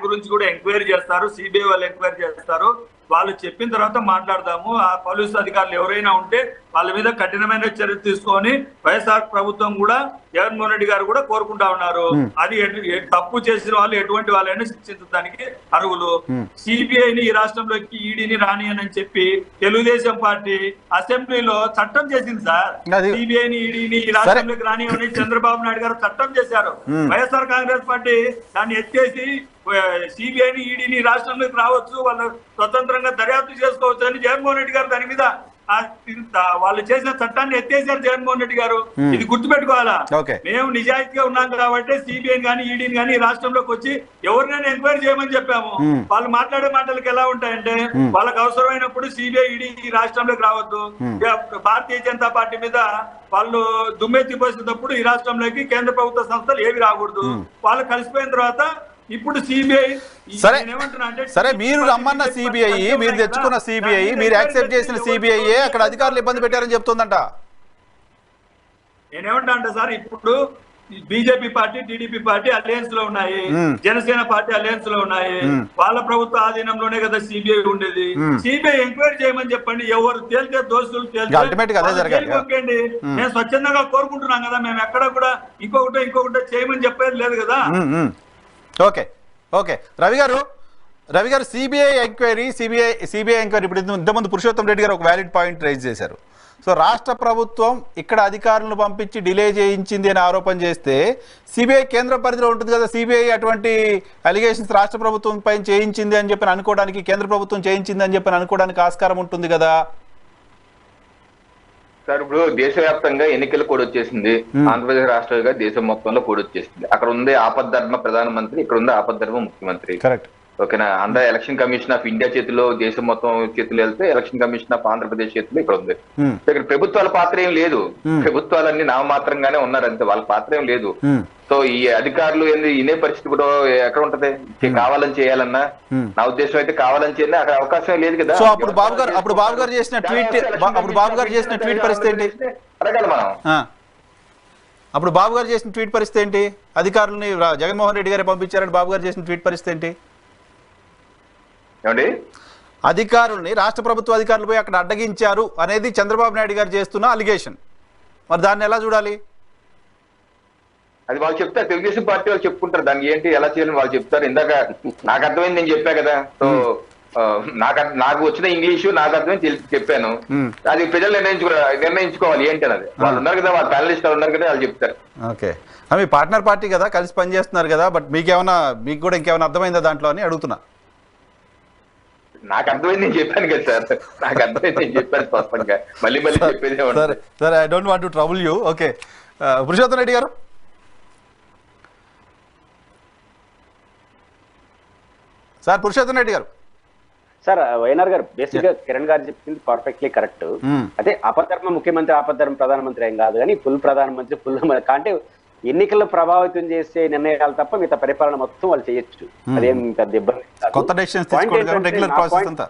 గురించి కూడా ఎంక్వైరీ చేస్తారు. సిబిఐ వాళ్ళు ఎంక్వైరీ చేస్తారు. వాళ్ళు చెప్పిన తర్వాత మాట్లాడదాము. ఆ పోలీసు అధికారులు ఎవరైనా ఉంటే వాళ్ళ మీద కఠినమైన చర్యలు తీసుకొని వైఎస్ఆర్ ప్రభుత్వం కూడా జగన్మోహన్ రెడ్డి గారు కూడా కోరుకుంటా ఉన్నారు. అది తప్పు చేసిన వాళ్ళు ఎటువంటి వాళ్ళైనా శిక్షించడానికి అర్హులు. సిబిఐని ఈ రాష్ట్రంలోకి ఈడీని రానియని చెప్పి తెలుగుదేశం పార్టీ అసెంబ్లీలో చట్టం చేసింది సార్. సిబిఐని ఈడీని ఈ రాష్ట్రంలోకి రానియని చంద్రబాబు నాయుడు గారు చట్టం చేశారు. వైఎస్ఆర్ కాంగ్రెస్ పార్టీ దాన్ని ఎత్తేసి సిబిఐని ఈడీని రాష్ట్రంలోకి రావచ్చు, వాళ్ళు స్వతంత్రంగా దర్యాప్తు చేసుకోవచ్చు అని జగన్మోహన్ రెడ్డి గారు దాని మీద వాళ్ళు చేసిన చట్టాన్ని ఎత్తేసారు జగన్మోహన్ రెడ్డి గారు. ఇది గుర్తుపెట్టుకోవాలా. మేము నిజాయితీగా ఉన్నాం కాబట్టి సిబిఐని కానీ ఈడీని కానీ రాష్ట్రంలోకి వచ్చి ఎవరినైనా ఎంక్వైరీ చేయమని చెప్పాము. వాళ్ళు మాట్లాడే మాటలకు ఎలా ఉంటాయంటే వాళ్ళకి అవసరమైనప్పుడు సిబిఐ ఈడీ ఈ రాష్ట్రంలోకి రావద్దు, భారతీయ జనతా పార్టీ మీద వాళ్ళు దుమ్మెత్తి పోసినప్పుడు ఈ రాష్ట్రంలోకి కేంద్ర ప్రభుత్వ సంస్థలు ఏవి రాకూడదు. వాళ్ళు కలిసిపోయిన తర్వాత ఇప్పుడు సిబిఐ సరే మీరు రమ్మన్న సిబిఐ, మీరు తెచ్చుకున్న సిబిఐ, మీరు యాక్సెప్ట్ చేసిన సిబిఐ అక్కడ అధికారులు ఇబ్బంది పెట్టారని చెప్తుందంట. నేనేమంటా అంటే సార్, ఇప్పుడు BJP party TDP party alliance లో ఉన్నాయి, జనసేన పార్టీ అలయన్స్ లో ఉన్నాయి. వాళ్ళ ప్రభుత్వ ఆధీనంలోనే కదా సిబిఐ ఉండేది. సిబిఐ ఎంక్వైరీ చేయమని చెప్పండి. ఎవరు తేలితే దోషులు తేలిపోకండి. నేను స్వచ్ఛందంగా కోరుకుంటున్నాం కదా. మేము ఎక్కడ కూడా ఇంకొకటి చేయమని చెప్పేది లేదు కదా. ఓకే రవి గారు సిబిఐ ఎంక్వైరీ ఇప్పుడు ఇంతకుముందు పురుషోత్తం రెడ్డి గారు ఒక వ్యాలిడ్ పాయింట్ రైజ్ చేశారు. సో రాష్ట్ర ప్రభుత్వం ఇక్కడ అధికారులను పంపించి డిలే చేయించింది అని ఆరోపణ చేస్తే సిబిఐ కేంద్ర పరిధిలో ఉంటుంది కదా. సిబిఐ అటువంటి అలిగేషన్స్ రాష్ట్ర ప్రభుత్వం పైన చేయించింది అని చెప్పి అనుకోవడానికి, కేంద్ర ప్రభుత్వం చేయించింది అని చెప్పి అనుకోవడానికి ఆస్కారం ఉంటుంది కదా. సార్ ఇప్పుడు దేశవ్యాప్తంగా ఎన్నికల కోడ్ వచ్చేసింది. ఆంధ్రప్రదేశ్ రాష్ట్రంగా దేశం మొత్తంలో కోడ్ వచ్చేసింది. అక్కడ ఉంది ఆపద్ధర్మ ప్రధానమంత్రి, ఇక్కడ ఉంది ఆపద్ధర్మ ముఖ్యమంత్రి. కరెక్ట్. ఓకేనా? Andhra election commission of India చేతిలో, దేశం మొత్తం చేతిలో వెళ్తే ఎలక్షన్ కమిషన్ ఆఫ్ ఆంధ్రప్రదేశ్ చేతిలో ఇక్కడ ఉంది. ఇక్కడ ప్రభుత్వాల పాత్ర ఏం లేదు. ప్రభుత్వాలన్నీ నామమాత్రంగానే ఉన్నారు అంతే, వాళ్ళ పాత్ర ఏం లేదు. సో ఈ అధికారులు ఏంది ఇనే పరిస్థితి కూడా ఎక్కడ ఉంటది? కావాలని చేయాలన్నా, నా ఉద్దేశం అయితే కావాలని చేయాలి, అక్కడ అవకాశం లేదు కదా. సో అప్పుడు బాబు గారు చేసిన ట్వీట్ పరిస్థితి ఏంటి? అడగాలి మనం. అప్పుడు బాబు గారు చేసిన ట్వీట్ పరిస్థితి ఏంటి? అధికారులని జగన్మోహన్ రెడ్డి గారే పంపించారని బాబు గారు చేసిన ట్వీట్ పరిస్థితి ఏంటి? ఏమండి, అధికారుల్ని రాష్ట్ర ప్రభుత్వ అధికారులు పోయి అక్కడ అడ్డగించారు అనేది చంద్రబాబు నాయుడు గారు చేస్తున్న అలిగేషన్. మరి దాన్ని ఎలా చూడాలి? అది వాళ్ళు చెప్తారు, తెలుగుదేశం పార్టీ వాళ్ళు చెప్పుకుంటారు దాన్ని ఏంటి ఎలా చేయాలని వాళ్ళు చెప్తారు. ఇందాక నాకు అర్థమైంది, నేను చెప్పా కదా. సో నాకు వచ్చిన ఇంగ్లీషు నాకు అర్థమైంది చెప్పాను. అది ప్రజలు నిర్ణయించుకోవాలి ఏంటి అన్నది. వాళ్ళు ఉన్నారు కదా, వాళ్ళ ప్యానలిస్ట్ ఉన్నారు కదా, వాళ్ళు చెప్తారు. ఓకే, మీ పార్ట్నర్ పార్టీ కదా, కలిసి పనిచేస్తున్నారు కదా, బట్ మీకు కూడా ఇంకేమైనా అర్థమైందా దాంట్లో అని అడుగుతున్నా. నాకు అర్థమైంది, నేను చెప్పాను కదా సార్, నాకు అర్థమైంది, నేను చెప్పాను స్పష్టంగా. మళ్ళీ చెప్పేది సరే, I don't want to trouble you. Okay, Purushottam Reddy గారు. సార్ పురుషోత్తమ్ రెడ్డి గారు. సార్ వైఎన్ఆర్ గారు, బేసిక్ గా కిరణ్ గారు చెప్పింది పర్ఫెక్ట్లీ కరెక్ట్. అదే ఆపద్ధర్మ ముఖ్యమంత్రి, ఆపద్ధర్మ ప్రధానమంత్రి ఏం కాదు, కానీ ఫుల్ ప్రధానమంత్రి, ఫుల్ అంటే ఎన్నికల్లో ప్రభావితం చేసే నిర్ణయాలు తప్ప మిగతా పరిపాలన మొత్తం వాళ్ళు చేయొచ్చు. అదేం పెద్ద ఇబ్బంది.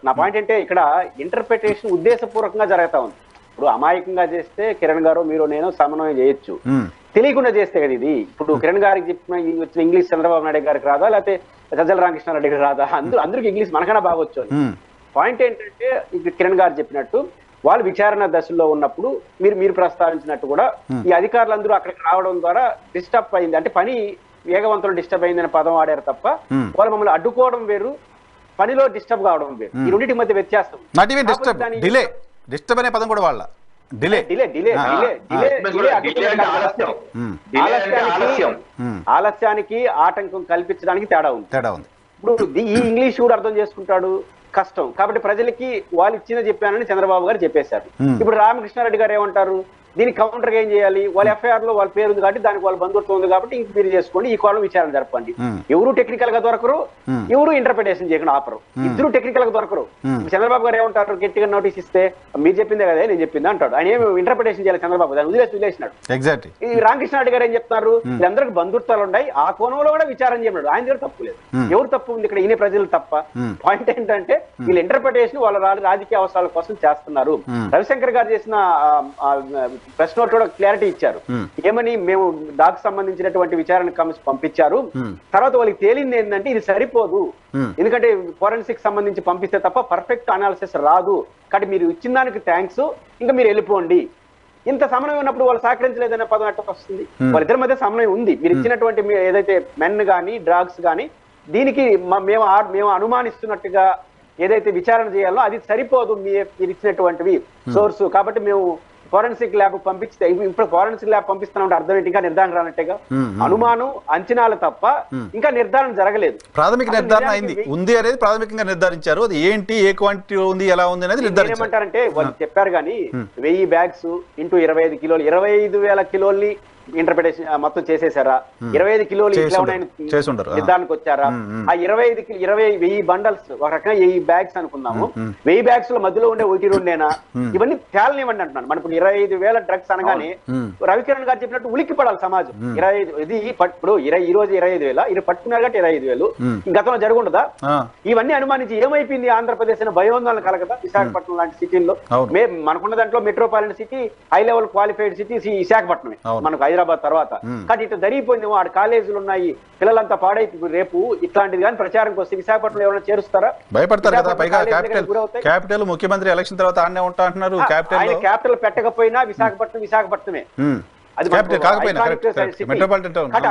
నా పాయింట్ అంటే ఇక్కడ ఇంటర్ప్రిటేషన్ ఉద్దేశపూర్వకంగా జరుగుతా ఉంది. ఇప్పుడు అమాయకంగా చేస్తే కిరణ్ గారు, మీరు, నేను సమన్వయం చేయొచ్చు. తెలియకుండా చేస్తే కదా ఇది. ఇప్పుడు కిరణ్ గారికి చెప్పిన వచ్చిన ఇంగ్లీష్ చంద్రబాబు నాయుడు గారికి రాదా, లేకపోతే సజ్జల రామకృష్ణారెడ్డి గారికి రాదా? అందరికి ఇంగ్లీష్ మనకన్నా బాగొచ్చు. పాయింట్ ఏంటంటే ఇక్కడ కిరణ్ గారు చెప్పినట్టు వాళ్ళు విచారణ దశలో ఉన్నప్పుడు మీరు ప్రస్తావించినట్టు కూడా ఈ అధికారులందరూ అక్కడికి రావడం ద్వారా డిస్టర్బ్ అయింది, అంటే పని వేగవంతులు డిస్టర్బ్ అయిందని పదం వాడారు తప్ప వాళ్ళు మమ్మల్ని అడ్డుకోవడం వేరు, పనిలో డిస్టర్బ్ కావడం వేరు. ఈ రెండింటి మధ్య వ్యత్యాసం. డిస్టర్బ్ అనే పదం కూడా వాళ్ళ ఆలస్యానికి ఆటంకం కల్పించడానికి తేడా ఉంది. ఇప్పుడు ఈ ఇంగ్లీష్ కూడా అర్థం చేసుకుంటాడు, కష్టం. కాబట్టి ప్రజలకి వాళ్ళు ఇచ్చిన చెప్పానని చంద్రబాబు గారు చెప్పేశారు. ఇప్పుడు రామకృష్ణారెడ్డి గారు ఏమంటారు, దీనికి కౌంటర్ ఏం చేయాలి? వాళ్ళ ఎఫ్ఐఆర్ లో వాళ్ళ పేరు ఉంది కాబట్టి, దానికి వాళ్ళ బంధుత్వం ఉంది కాబట్టి ఇంక మీరు చేసుకోండి, ఈ కోణం విచారణ జరపండి. ఎవరు టెక్నికల్ గా దొరకరు, ఎవరు ఇంటర్ప్రిటేషన్ చేయకుండా ఆపరు. ఇద్దరు టెక్నికల్ గా దొరకరు. చంద్రబాబు గారు ఏమంటారు, గట్టిగా నోటీస్ ఇస్తే మీరు చెప్పిందే కదా నేను చెప్పింది అంటాడు. ఆయన ఏమి ఇంటర్ప్రిటేషన్ చేయాలి చంద్రబాబు, దాన్ని వదిలేసినాడు. ఎగ్జాక్ట్లీ. ఈ రామకృష్ణారెడ్డి గారు ఏం చెప్తున్నారు, వీళ్ళందరికీ బంధుత్వాలు ఉన్నాయి, ఆ కోణంలో కూడా విచారణ చేయమన్నాడు. ఆయన దగ్గర తప్పు లేదు. ఎవరు తప్పు ఉంది ఇక్కడ? ఈయన ప్రజలు తప్ప. పాయింట్ ఏంటంటే వీళ్ళ ఇంటర్ప్రిటేషన్ వాళ్ళ రాజకీయ అవసరాల కోసం చేస్తున్నారు. రవిశంకర్ గారు చేసిన ప్రెస్ నోట్ కూడా క్లారిటీ ఇచ్చారు. ఏమని, మేము దానికి సంబంధించినటువంటి విచారణ కమిషన్ పంపించారు, తర్వాత వాళ్ళకి తేలింది ఏంటంటే ఇది సరిపోదు, ఎందుకంటే ఫోరెన్సిక్ సంబంధించి పంపిస్తే తప్ప పర్ఫెక్ట్ అనాలిసిస్ రాదు, కాబట్టి మీరు ఇచ్చిన దానికి థ్యాంక్స్, ఇంకా మీరు వెళ్ళిపోండి. ఇంత సమన్వయం ఉన్నప్పుడు వాళ్ళు సహకరించలేదనే పదం ఎట్లా వస్తుంది? వాళ్ళిద్దరి మధ్య సమన్వయం ఉంది. మీరు ఇచ్చినటువంటి ఏదైతే మెన్ గానీ డ్రగ్స్ గానీ దీనికి మేము అనుమానిస్తున్నట్టుగా ఏదైతే విచారణ చేయాలో అది సరిపోదు, మీరు ఇచ్చినటువంటివి సోర్సు, కాబట్టి మేము ఫోరెన్సిక్ ల్యాబ్ పంపిస్తే, ఇప్పుడు ఫోరెన్సిక్ ల్యాబ్ పంపిస్తున్నామంటే అర్థం ఏంటి? ఇంకా నిర్ధారణ రానట్టుగా. అనుమానం, అంచనాలు తప్ప ఇంకా నిర్ధారణ జరగలేదు. ప్రాథమిక నిర్ధారణ అయింది, ఉంది అనేది ప్రాథమికంగా నిర్ధారించారు. అది ఏంటి, ఏ క్వాంటిటీ ఉంది, ఎలా ఉంది అనేది నిర్ధారించారు. ఏమంటారంటే వాళ్ళు చెప్పారు కానీ 1000 బ్యాగ్స్ ఇంటూ 25 కిలోలు, 25,000 కిలోల్ని ఇంటర్ప్రిటేషన్ మొత్తం చేసేసారా? 25 కిలోలు నిర్ధారణకు వచ్చారా? ఆ 20,000 బండల్స్ ఒక రకంగా 1000 బ్యాగ్స్ అనుకుందాము. 1000 బ్యాగ్స్ లో మధ్యలో ఉండే 1-2 ఇవన్నీ తేలనివ్వండి అంటున్నాను. మనకు 25,000 డ్రగ్స్ అనగానే రవికిరణ్ గారు చెప్పినట్టు ఉలిక్కి పడాలి సమాజం. 25 ఇది ఇప్పుడు ఈ రోజు 25,000, ఇది పట్టుకున్నారు కాబట్టి 25,000. గతంలో జరుగుండదా? ఇవన్నీ అనుమానించి ఏమైపోయింది ఆంధ్రప్రదేశ్ అనే భయోందోళన కలగదా? విశాఖపట్నం లాంటి సిటీల్లో మనకున్న దాంట్లో metropolitan city, high level qualified city విశాఖపట్నమే మనకు హైదరాబాద్ తర్వాత. కానీ ఇట్లా జరిగిపోయింది, ఆడ కాలేజీలు ఉన్నాయి, పిల్లలంతా పాడైపోయి రేపు ఇట్లాంటిది కానీ ప్రచారంకి వస్తే విశాఖపట్నంలో ఎవరైనా చేరుస్తారా? భయపడతారు కదా. పైగా క్యాపిటల్ ముఖ్యమంత్రి ఎలక్షన్ తర్వాత ఆడనే ఉంటా అంటున్నారు. క్యాపిటల్ పెట్టకపోయినా విశాఖపట్నమే అది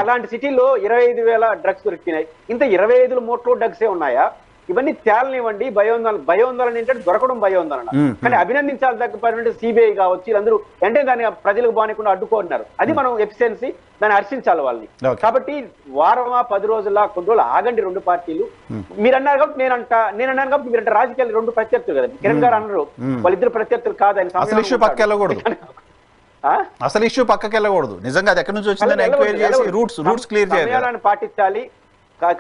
అలాంటి సిటీలో 25,000 డ్రగ్స్ దొరికినాయి. ఇంత 25 మూటలు డ్రగ్సే ఉన్నాయా? ఇవన్నీ తేలనివ్వండి. భయోందోళన ఏంటంటే దొరకడం భయోందోళన. కానీ అభినందించాలి తగ్గ సిబిఐ కావచ్చు, వీళ్ళందరూ అంటే దాన్ని ప్రజలకు బానికుండా అడ్డుకోన్నారు. అది మనం ఎఫిషియన్సీ, దాన్ని హర్షించాలి వాళ్ళని. కాబట్టి వారమా 10 రోజుల కొన్ని రోజులు ఆగండి రెండు పార్టీలు. మీరు అన్నారు కాబట్టి నేను అన్నాను కాబట్టి మీరంటే రాజకీయాలు రెండు ప్రత్యర్థులు కదా. కిరణ్ గారు అన్నారు వాళ్ళిద్దరు ప్రత్యర్థులు కాదని. అసలు ఇష్యూ పక్కకి వెళ్ళకూడదు, నిజంగా అది ఎక్కడి నుంచి వచ్చిందని ఎంక్వైరీ చేసి రూట్స్ క్లియర్ చేయాలి, సమయాలను పాటించాలి,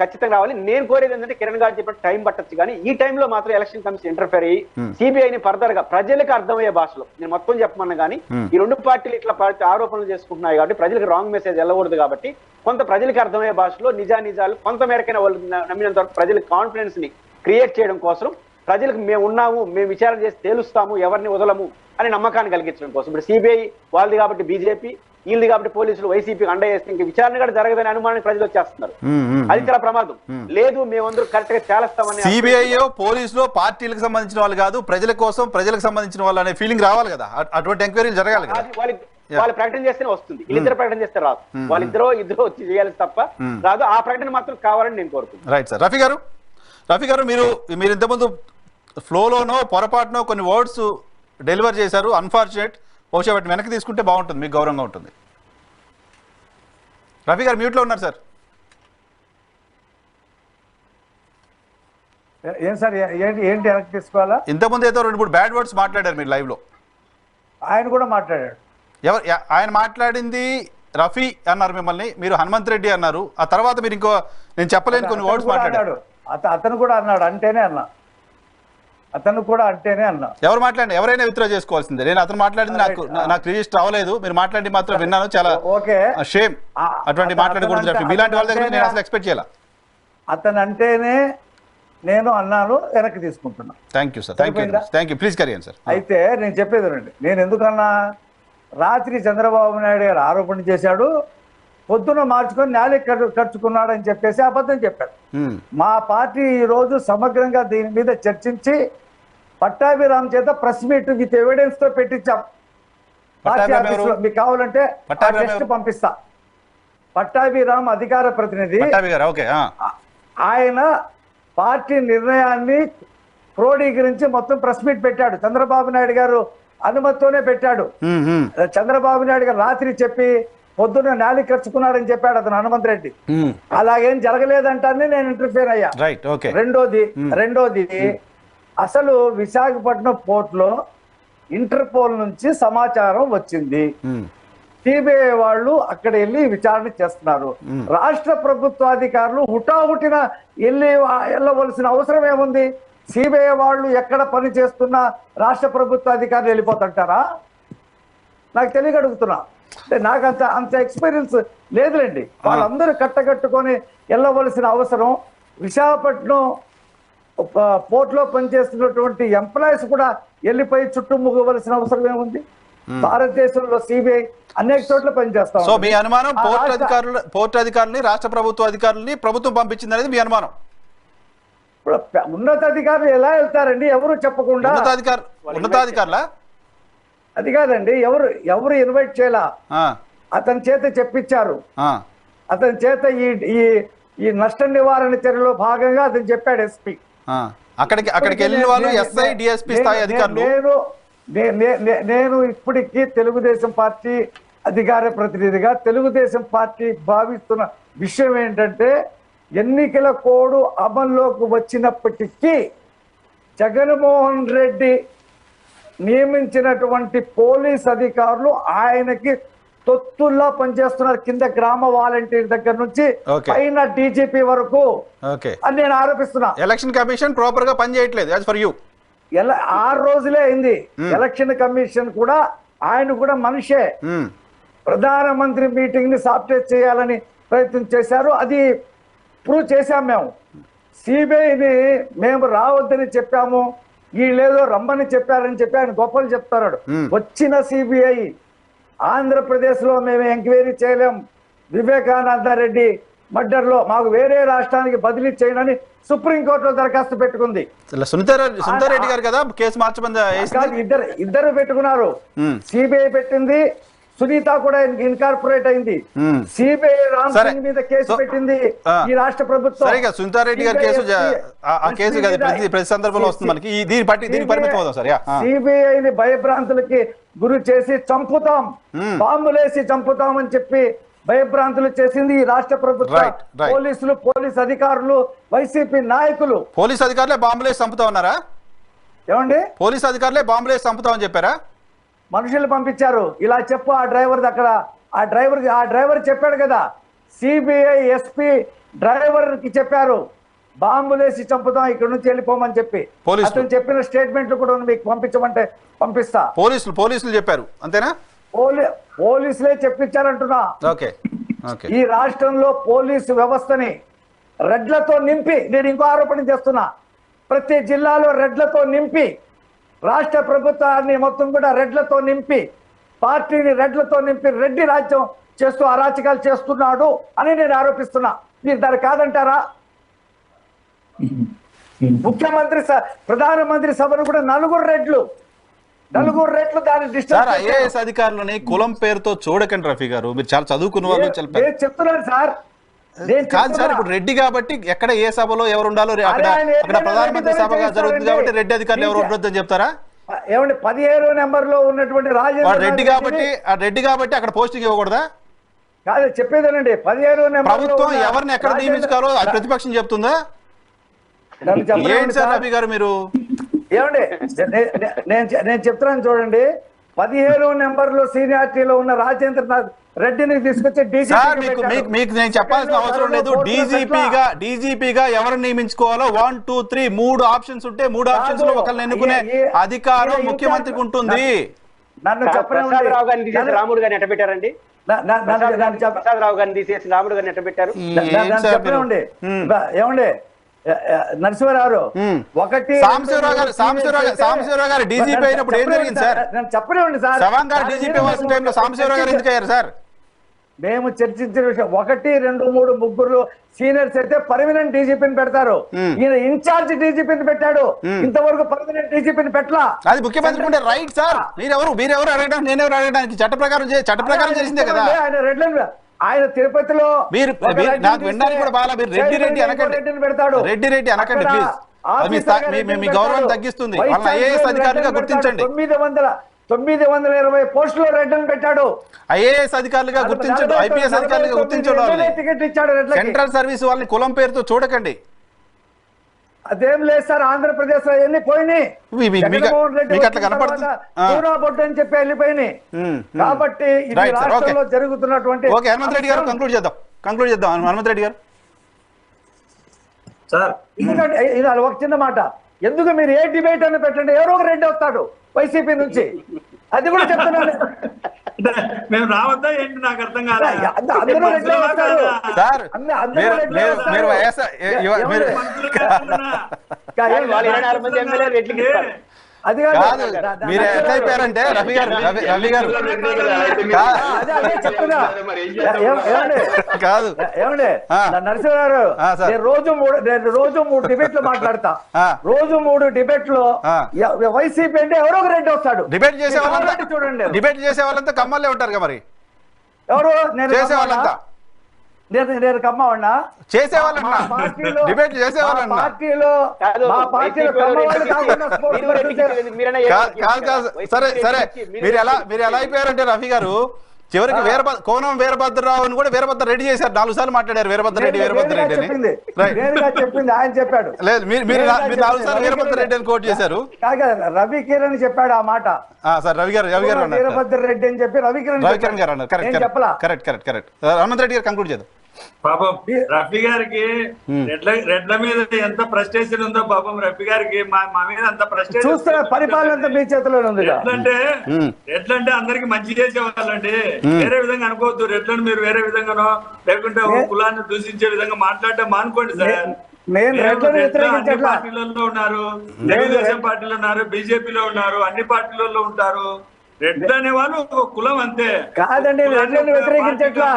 ఖచ్చితంగా రావాలి. నేను కోరేది ఏంటంటే కిరణ్ గారు చెప్పిన టైం పట్టొచ్చు, కానీ ఈ టైంలో మాత్రం ఎలక్షన్ కమిషన్ ఇంటర్ఫేర్ అయ్యి సిబిఐని ఫర్దర్ గా ప్రజలకు అర్థమయ్యే భాషలో, నేను మొత్తం చెప్పమన్నా కానీ ఈ రెండు పార్టీలు ఇట్లా ఆరోపణలు చేసుకుంటున్నాయి కాబట్టి ప్రజలకు రాంగ్ మెసేజ్ వెళ్ళకూడదు, కాబట్టి కొంత ప్రజలకు అర్థమయ్యే భాషలో నిజాలు కొంత మేరకైనా వాళ్ళు నమ్మినంత వరకు ప్రజలకు కాన్ఫిడెన్స్ ని క్రియేట్ చేయడం కోసం, ప్రజలకు మేము ఉన్నాము, మేము విచారణ చేసి తేలుస్తాము, ఎవరిని వదలము అని నమ్మకాన్ని కలిగించడం కోసం. ఇప్పుడు సిబిఐ వాళ్ళది కాబట్టి బీజేపీ, వీళ్ళది కాబట్టి పోలీసులు వైసీపీకి అండ చేస్తే ఇంక విచారణ కూడా జరగదని అనుమానాన్ని ప్రజలు వచ్చేస్తున్నారు. అది చాలా ప్రమాదం. లేదు మేమందరూ కరెక్ట్ గా చేస్తామని సిబిఐ పోలీసులు పార్టీలకు సంబంధించిన వాళ్ళు కాదు, ప్రజల కోసం ప్రజలకు సంబంధించిన వాళ్ళు అనే ఫీలింగ్ రావాలి కదా, అటువంటి ఎంక్వైరీలు జరగాలి కదా. వాళ్ళు ప్రకటన చేస్తేనే వస్తుంది, వీళ్ళిద్దరు ప్రకటన చేస్తే రాదు, వాళ్ళిద్దరూ వచ్చి చేయాలి తప్ప రాదు. ఆ ప్రకటన మాత్రం కావాలని నేను కోరుకుంటున్నాను. Right sir. రఫీ గారు మీరు ఇంతకుముందు ఫ్లోలోనో పొరపాటునో కొన్ని వర్డ్స్ డెలివర్ చేశారు, అన్ఫార్చునేట్, బహుశా వాటిని వెనక్కి తీసుకుంటే బాగుంటుంది, మీకు గౌరవంగా ఉంటుంది. రఫీ గారు మ్యూట్లో ఉన్నారు సార్. ఏం సార్ ఏంటి వెనక్కి తీసుకోవాలా? ఇంతకుముందు ఏదో 2-3 బ్యాడ్ వర్డ్స్ మాట్లాడారు మీరు లైవ్లో. ఆయన కూడా మాట్లాడాడు. ఆయన మాట్లాడింది రఫీ అన్నారు మిమ్మల్ని, మీరు హనుమంత్ రెడ్డి అన్నారు, ఆ తర్వాత మీరు ఇంకో నేను చెప్పలేని కొన్ని వర్డ్స్ మాట్లాడాడు. అతను కూడా అన్నాడు, అంటేనే అన్నా, అతను కూడా అంటేనే అన్నా. ఎవరు మాట్లాడి ఎవరైనా విత్డ్రా చేసుకోవాల్సిందే. నేను అతను మాట్లాడింది నాకు రిజిస్టర్ అవ్వలేదు, మీరు మాట్లాడి మాత్రం విన్నాను, చాలా షేమ్ అటువంటి మాట్లాడకూడదు. మీలాంటి వాళ్ళ దగ్గర నేను అసలు ఎక్స్పెక్ట్ చేయాలి. అతను అంటేనే నేను అన్నాను, వెనక్కి తీసుకుంటున్నా. Thank you sir, thank you, please కరియండి సార్. అయితే నేను చెప్పేది రండి, నేను ఎందుకన్నా, రాత్రి చంద్రబాబు నాయుడు గారు ఆరోపణ చేశాడు, పొద్దున మార్చుకొని న్యాలీ ఖర్చుకున్నాడు అని చెప్పేసి అబద్ధం చెప్పాడు. మా పార్టీ ఈ రోజు సమగ్రంగా దీని మీద చర్చించి పట్టాభిరామ్ చేత ప్రెస్ మీట్ విత్ ఎవిడెన్స్ తో పెట్టించాం. పార్టీ ఆఫీసులో మీకు కావాలంటే టెస్ట్ పంపిస్తా. పట్టాభిరామ్ అధికార ప్రతినిధి, ఆయన పార్టీ నిర్ణయాన్ని క్రోడీకరించి మొత్తం ప్రెస్ మీట్ పెట్టాడు. చంద్రబాబు నాయుడు గారు అనుమతితోనే పెట్టాడు. చంద్రబాబు నాయుడు గారు రాత్రి చెప్పి పొద్దున్న న్యాలీ ఖర్చుకున్నాడని చెప్పాడు అతను హనుమంత్ రెడ్డి. అలాగేం జరగలేదంటానే నేను ఇంటర్ఫేర్ అయ్యా. రెండోది అసలు విశాఖపట్నం పోర్ట్ లో ఇంటర్పోల్ నుంచి సమాచారం వచ్చింది. సిబిఐ వాళ్ళు అక్కడ వెళ్ళి విచారణ చేస్తున్నారు. రాష్ట్ర ప్రభుత్వాధికారులు హుటాహుటిన వెళ్ళవలసిన అవసరం ఏముంది? సిబిఐ వాళ్ళు ఎక్కడ పని చేస్తున్నా రాష్ట్ర ప్రభుత్వ అధికారులు వెళ్ళిపోతుంటారా? నాకు తెలియక అడుగుతున్నా. నాకు అంత ఎక్స్పీరియన్స్ లేదులేండి. వాళ్ళందరూ కట్టకట్టుకొని వెళ్ళవలసిన అవసరం, విశాఖపట్నం పోర్ట్ లో పనిచేస్తున్నటువంటి ఎంప్లాయీస్ కూడా వెళ్ళిపోయి చుట్టుముగవలసిన అవసరం ఏముంది? భారతదేశంలో సిబిఐ అనేక చోట్ల పనిచేస్తాం. సో మీ అనుమానం పోర్ట్ అధికారులని రాష్ట్ర ప్రభుత్వ అధికారులని ప్రభుత్వం పంపించింది అనేది మీ అనుమానం? ఇప్పుడు ఉన్నతాధికారులు ఎలా వెళ్తారండి ఎవరు చెప్పకుండా? ఉన్నతాధికారులా? అది కాదండి, ఎవరు ఇన్వైట్ చేయాల, అతని చేత చెప్పించారు. అతని చేత ఈ నష్ట నివారణ చర్యలో భాగంగా అతను చెప్పాడు ఎస్పీ. అక్కడికి వెళ్ళిన వాళ్ళు ఎస్ఐ డిఎస్పీ స్థాయి అధికారులు. నేను ఇప్పటికీ తెలుగుదేశం పార్టీ అధికార ప్రతినిధిగా తెలుగుదేశం పార్టీ భావిస్తున్న విషయం ఏంటంటే, ఎన్నికల కోడ్ అమల్లోకి వచ్చినప్పటికీ జగన్మోహన్ రెడ్డి నియమించినటువంటి పోలీస్ అధికారులు ఆయనకి తొత్తుల్లా పనిచేస్తున్నారు. కింద గ్రామ వాలంటీర్ దగ్గర నుంచి పైన డీజీపీ వరకు అని నేను ఆరోపిస్తున్నా. ఎలక్షన్ కమిషన్ ప్రాపర్ గా పనిచేయట్లేదు. 6 రోజులే అయింది. ఎలక్షన్ కమిషన్ కూడా ఆయన కూడా మనిషే. ప్రధానమంత్రి మీటింగ్ ని సాఫ్ట్వేర్ చేయాలని ప్రయత్నం చేశారు, అది ప్రూవ్ చేశాం మేము. సిబిఐని మేము రావద్దని చెప్పాము, వీళ్ళేదో రమ్మని చెప్పారని చెప్పి ఆయన గొప్పలు చెప్తారు. వచ్చిన సిబిఐ ఆంధ్రప్రదేశ్ లో మేము ఎంక్వైరీ చేయలేం, వివేకానంద రెడ్డి మర్డర్ లో మాకు వేరే రాష్ట్రానికి బదిలీ చేయనని సుప్రీంకోర్టులో దరఖాస్తు పెట్టుకుంది. సుందరెడ్డి గారు కదా కేసు మార్చమని ఇద్దరు పెట్టుకున్నారు. సిబిఐ పెట్టింది, సునీత కూడా ఇన్కార్పొరేట్ అయింది. సిబిఐ రామ్ సింగ్ మీద కేసు పెట్టింది ఈ రాష్ట్ర ప్రభుత్వం. సునీతారెడ్డి గారి కేసు ప్రతి సందర్భంలో వస్తుంది మనకి. దీనికి పరిమితం అవుతాం సార్. సిబిఐని భయభ్రాంతులకి గురి చేసి చంపుతాం, బాంబులేసి చంపుతాం అని చెప్పి భయభ్రాంతులు చేసింది ఈ రాష్ట్ర ప్రభుత్వం. పోలీసులు, పోలీస్ అధికారులు, వైసీపీ నాయకులు. పోలీస్ అధికారులే బాంబులేసి చంపుతా ఉన్నారా? ఏమండి? పోలీస్ అధికారులే బాంబులేసి చంపుతామని చెప్పారా? మనుషులు పంపించారు, ఇలా చెప్పు ఆ డ్రైవర్ అక్కడ, ఆ డ్రైవర్ చెప్పాడు కదా, సిబిఐ ఎస్పీ డ్రైవర్ కి చెప్పారు బాంబులేసి చంపుతాం ఇక్కడ నుంచి వెళ్ళిపోమని చెప్పి. పోలీసులు. అతను చెప్పిన స్టేట్మెంట్లు కూడా మీకు పంపించమంటే పంపిస్తా. పోలీసులు చెప్పారు అంతేనా? పోలీసులే చెప్పించారంటున్నా. Okay okay. ఈ రాష్ట్రంలో పోలీసు వ్యవస్థని రెడ్లతో నింపి, నేను ఇంకో ఆరోపణ చేస్తున్నా, ప్రతి జిల్లాలో రెడ్లతో నింపి, రాష్ట్ర ప్రభుత్వాన్ని మొత్తం కూడా రెడ్లతో నింపి, పార్టీని రెడ్లతో నింపి రెడ్డి రాజ్యం చేస్తూ అరాచకాలు చేస్తున్నాడు అని నేను ఆరోపిస్తున్నా. మీరు దాన్ని కాదంటారా? ముఖ్యమంత్రి ప్రధానమంత్రి సభను కూడా నలుగురు రెడ్లు దాన్ని సార్ డిస్టర్బ్ ఐఏఎస్ అధికారులని కులం పేరుతో చూడకండి రఫీ గారు, మీరు చాలా చదువుకున్న వాళ్ళు. నేను చెప్తున్నాను సార్, కాదు సార్, ఇప్పుడు రెడ్డి కాబట్టి ఎక్కడ ఏ సభలో ఎవరు ఉండాలో అక్కడ ప్రధానమంత్రి సభ జరుగుతుంది కాబట్టి రెడ్డి అధికారులు ఎవరు ఉండొద్దు అని చెప్తారా? ఏమండి 17 నెంబర్లో ఉన్నటువంటి రెడ్డి కాబట్టి అక్కడ పోస్టింగ్ ఇవ్వకూడదా? కాదు చెప్పేదేనండి, 17 నెంబర్ ప్రభుత్వం ఎవరిని ఎక్కడ నియమించుకోవాలో ప్రతిపక్షం చెప్తుందా? ఏంటి సార్ రఫీ గారు మీరు? ఏమండి నేను చెప్తున్నాను చూడండి, 17 నెంబర్లో సీనియారిటీలో ఉన్న రాజేంద్రనాథ్ రెడ్డిని తీసుకొచ్చి సార్ మీకు నేను చెప్పాల్సిన అవసరం లేదు. డీజీపీగా ఎవరిని నియమించుకోవాలో 1, 2, 3 3 ఆప్షన్స్ ఉంటే 3 ఆప్షన్స్ లో ఒకరిని ఎన్నుకునే అధికారం ముఖ్యమంత్రికి ఉంటుంది. నన్ను ప్రసాదరావు గారిని తీసేసి రాముడు గారిని ఎట్ట పెట్టారండి? ప్రసాదరావు గారిని తీసేసి రాముడు గారిని ఎట్ట పెట్టారు? చెప్పండి ఏమండి నరసింహారావు సాంబశివరావు గారు డీజీపీ అయినప్పుడు ఏం జరిగింది సార్? నేను చెప్పనివ్వండి సార్. చవాన్ గారు డీజీపీ అవ్వాల్సిన టైంలో సాంబశివరావు గారు ఎందుకు అయ్యారు సార్? మేము చర్చించిన విషయం 1, 2, 3 ముగ్గురు సీనియర్స్ అయితే పర్మనెంట్ డీజీపీని పెడతారు. ఈయన ఇన్ఛార్జ్ డీజీపీని పెట్టాడు, ఇంతవరకు పర్మనెంట్ డీజీపీని పెట్టలా. అది ముఖ్యమంత్రి ఉంటే రైట్ సార్. మీరెవరు అడగడానికి, నేనెవరు అడగడానికి? చట్ట ప్రకారం చేసిందే కదా. ఆయన తిరుపతిలో నాకు వినడానికి కూడా బాగా రెడ్డి అనకండి, రెడ్డి అనకండి ప్లీజ్. మీ గౌరవం తగ్గిస్తుంది. వాళ్ళని ఐఏఎస్ అధికారులుగా గుర్తించండి. 920 పోస్టులో రెడ్డిని పెట్టాడు. ఐఏఎస్ అధికారులుగా గుర్తించండి, ఐపీఎస్ అధికారులుగా గుర్తించండి. టికెట్ ఇచ్చాడు. సెంట్రల్ సర్వీస్ వాళ్ళని కులం పేరుతో చూడకండి. అదేం లేదు సార్, ఆంధ్రప్రదేశ్ లో ఎన్ని పోయినాయి, బొట్టు అని చెప్పి వెళ్ళిపోయినాయి. కాబట్టి ఇది రాష్ట్రంలో జరుగుతున్నటువంటి. ఓకే హనుమంత్ రెడ్డి గారు కంక్లూడ్ చేద్దాం. హనుమంత్ రెడ్డి గారు సార్, ఎందుకంటే ఇది ఒక చిన్న మాట, ఎందుకు మీరు ఏ డిబేట్ అని పెట్టండి, ఎవరో ఒక రెడ్డి వస్తాడు వైసీపీ నుంచి, అది కూడా చెప్తున్నాను. మేము రావద్దా ఏంటి నాకు అర్థం కాదు. అందరూ రెడ్డి వస్తారు సార్. అది మీరు ఎట్లయిపోయారంటే రవి గారు కాదు ఏమండి నరసింహారావు, రోజు 3 డిబేట్లు మాట్లాడతా. రోజు 3 డిబేట్లు వైసీపీ అంటే ఎవరో ఒక రెడ్డి వస్తాడు. డిబేట్ చేసే వాళ్ళంతా చూడండి, డిబేట్ చేసే వాళ్ళంతా కమ్మల్లే ఉంటారు కదా. మరి ఎవరు చేసే వాళ్ళంతా నేను కమ్మవాడినా? చేసేవాళ్ళన్నా డిబేట్ చేసేవాళ్ళన్నా? పార్టీలో సరే మీరు ఎలా అయిపోయారంటే రఫీ గారు, చివరికి కోనం వీరభద్రరావుని కూడా వీరభద్ర రెడ్డి చేశారు. 4 సార్లు మాట్లాడారు వీరభద్ర రెడ్డి చెప్పింది ఆయన చెప్పాడు. లేదు మీరు 4 సార్లు వీరభద్ర రెడ్డి అని కోట్ చేశారు. రవి కిరణ్ చెప్పాడు ఆ మాట. సార్ రవి గారు వీరభద్ర రెడ్డి అని చెప్పి రవి కిరణ్ గారు అన్నారు. కరెక్ట్. హనుమంత్ రెడ్డి గారు కంక్లూడ్ చేద్దాం. పాపం రఫీ గారికి రెడ్ల మీద ఎంత ఫ్రస్ట్రేషన్ ఉందో పాపం రఫీ గారికి మా మీద అంత ఫ్రస్ట్రేషన్ చూస్తే పరిపాలన మీ చేతిలోనే ఉంది. రెడ్లంటే అందరికి మంచి చేసేవాళ్ళండి, వేరే విధంగా అనుకోవద్దు. రెడ్లను మీరు వేరే విధంగానో లేకుంటే కులాన్ని దూషించే విధంగా మాట్లాడటం మానుకోండి సార్. అన్ని పార్టీలలో ఉన్నారు, తెలుగుదేశం పార్టీలో ఉన్నారు, బీజేపీలో ఉన్నారు, అన్ని పార్టీలలో ఉంటారు. రెడ్లు అనే వాళ్ళు కులం అంతే కాదండి. రెడ్లను వ్యతిరేకించట్లా,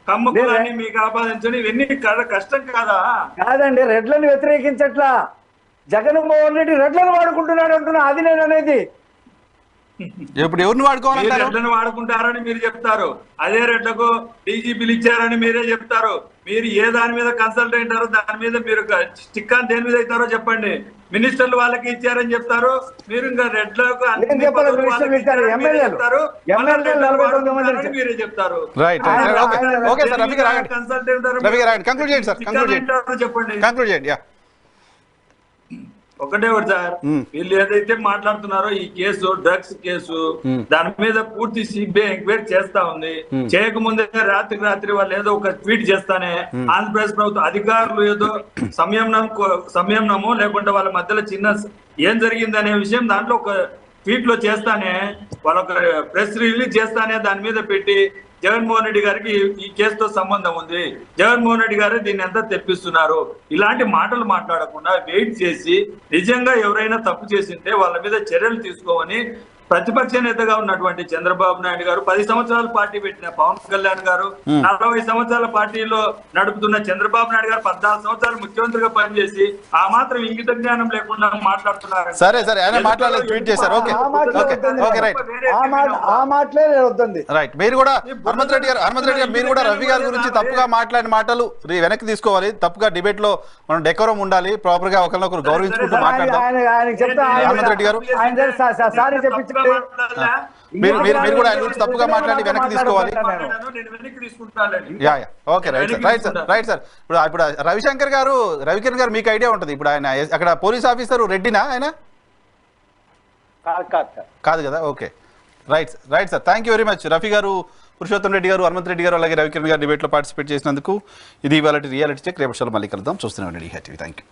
కమ్మ కులాన్ని మీకు ఆపాదించడం ఇవన్నీ కష్టం కాదా? కాదండి, రెడ్లను వ్యతిరేకించట్లా, జగన్మోహన్ రెడ్డి రెడ్లను వాడుకుంటున్నాడు అంటున్నా. అది నేను అనేది. ఇప్పుడు ఎవరిని వాడుకోవాలి? రెడ్లను వాడుకుంటారని మీరు చెప్తారు, అదే రెడ్లకు డీజీపీలు ఇచ్చారని మీరే చెప్తారు. మీరు ఏ దాని మీద కన్సల్ట్ అయింటారో దాని మీద మీరు స్టిక్ ఆన్ దేని మీద అవుతారో చెప్పండి. మినిస్టర్లు వాళ్ళకి ఇచ్చారని చెప్తారు, మీరు ఇంకా రెడ్లకు మీరే చెప్తారు. చెప్పండి. ఒకటే ఒకటి సార్, వీళ్ళు ఏదైతే మాట్లాడుతున్నారో ఈ కేసు డ్రగ్స్ కేసు, దాని మీద పూర్తి సిబిఐ ఎంక్వైరీ చేస్తా ఉంది. చేయకముందే రాత్రి వాళ్ళు ఏదో ఒక ట్వీట్ చేస్తానే ఆంధ్రప్రదేశ్ ప్రభుత్వం అధికారులు ఏదో సంయమనము లేకుంటే వాళ్ళ మధ్యలో చిన్న ఏం జరిగింది అనే విషయం దాంట్లో ఒక ట్వీట్ లో చేస్తానే, వాళ్ళ ఒక ప్రెస్ రిలీజ్ చేస్తానే దాని మీద పెట్టి జగన్మోహన్ రెడ్డి గారికి ఈ కేసుతో సంబంధం ఉంది, జగన్మోహన్ రెడ్డి గారు దీన్ని ఎంత తెప్పిస్తున్నారు, ఇలాంటి మాటలు మాట్లాడకుండా వెయిట్ చేసి నిజంగా ఎవరైనా తప్పు చేసింటే వాళ్ళ మీద చర్యలు తీసుకోమని ప్రతిపక్ష నేతగా ఉన్నటువంటి చంద్రబాబు నాయుడు గారు, 10 సంవత్సరాల పార్టీ పెట్టిన పవన్ కళ్యాణ్ గారు, 40 సంవత్సరాల పార్టీలో నడుపుతున్న చంద్రబాబు నాయుడు గారు 14 సంవత్సరాలు ముఖ్యమంత్రిగా పనిచేసి ఆ మాత్రం ఇంగిత జ్ఞానం లేకుండా మాట్లాడుతున్నారు. సరే ఆయన మాట్లాడలేదు, ట్వీట్ చేశారు. ఓకే రైట్, ఆ మాటలే వద్దండి. రైట్. మీరు కూడా హనుమంత్ రెడ్డి గారు మీరు కూడా రవి గారి గురించి తప్పుగా మాట్లాడిన మాటలు వెనక్కి తీసుకోవాలి. తప్పుగా డిబేట్ లో మనం డెకోరం ఉండాలి, ప్రాపర్ గా ఒకరినొకరు గౌరవించుకుంటూ మాట్లాడదాం. హనుమంత్ రెడ్డి గారు సారీ చెప్పించి మీరు కూడా ఆయన గురించి తప్పుగా మాట్లాడి వెనక్కి తీసుకోవాలి. Okay right sir. ఇప్పుడు రవికిరణ్ గారు మీకు ఐడియా ఉంటుంది. ఇప్పుడు ఆయన అక్కడ పోలీస్ ఆఫీసర్ రెడ్డినా ఆయన? కాదు కదా. Okay right sir. Thank you very much Rafi గారు, పురుషోత్తం రెడ్డి గారు, హనుమంత్ రెడ్డి గారు, అలాగే రవికిరణ్ గారు డిబేట్లో పార్టిసిపేట్ చేసినందుకు. ఇది ఇవాళ రియాలిటీ చెక్. రేపు మళ్ళీ కలుద్దాం. చూస్తూనే ఉండండి టీవీ. Thank you.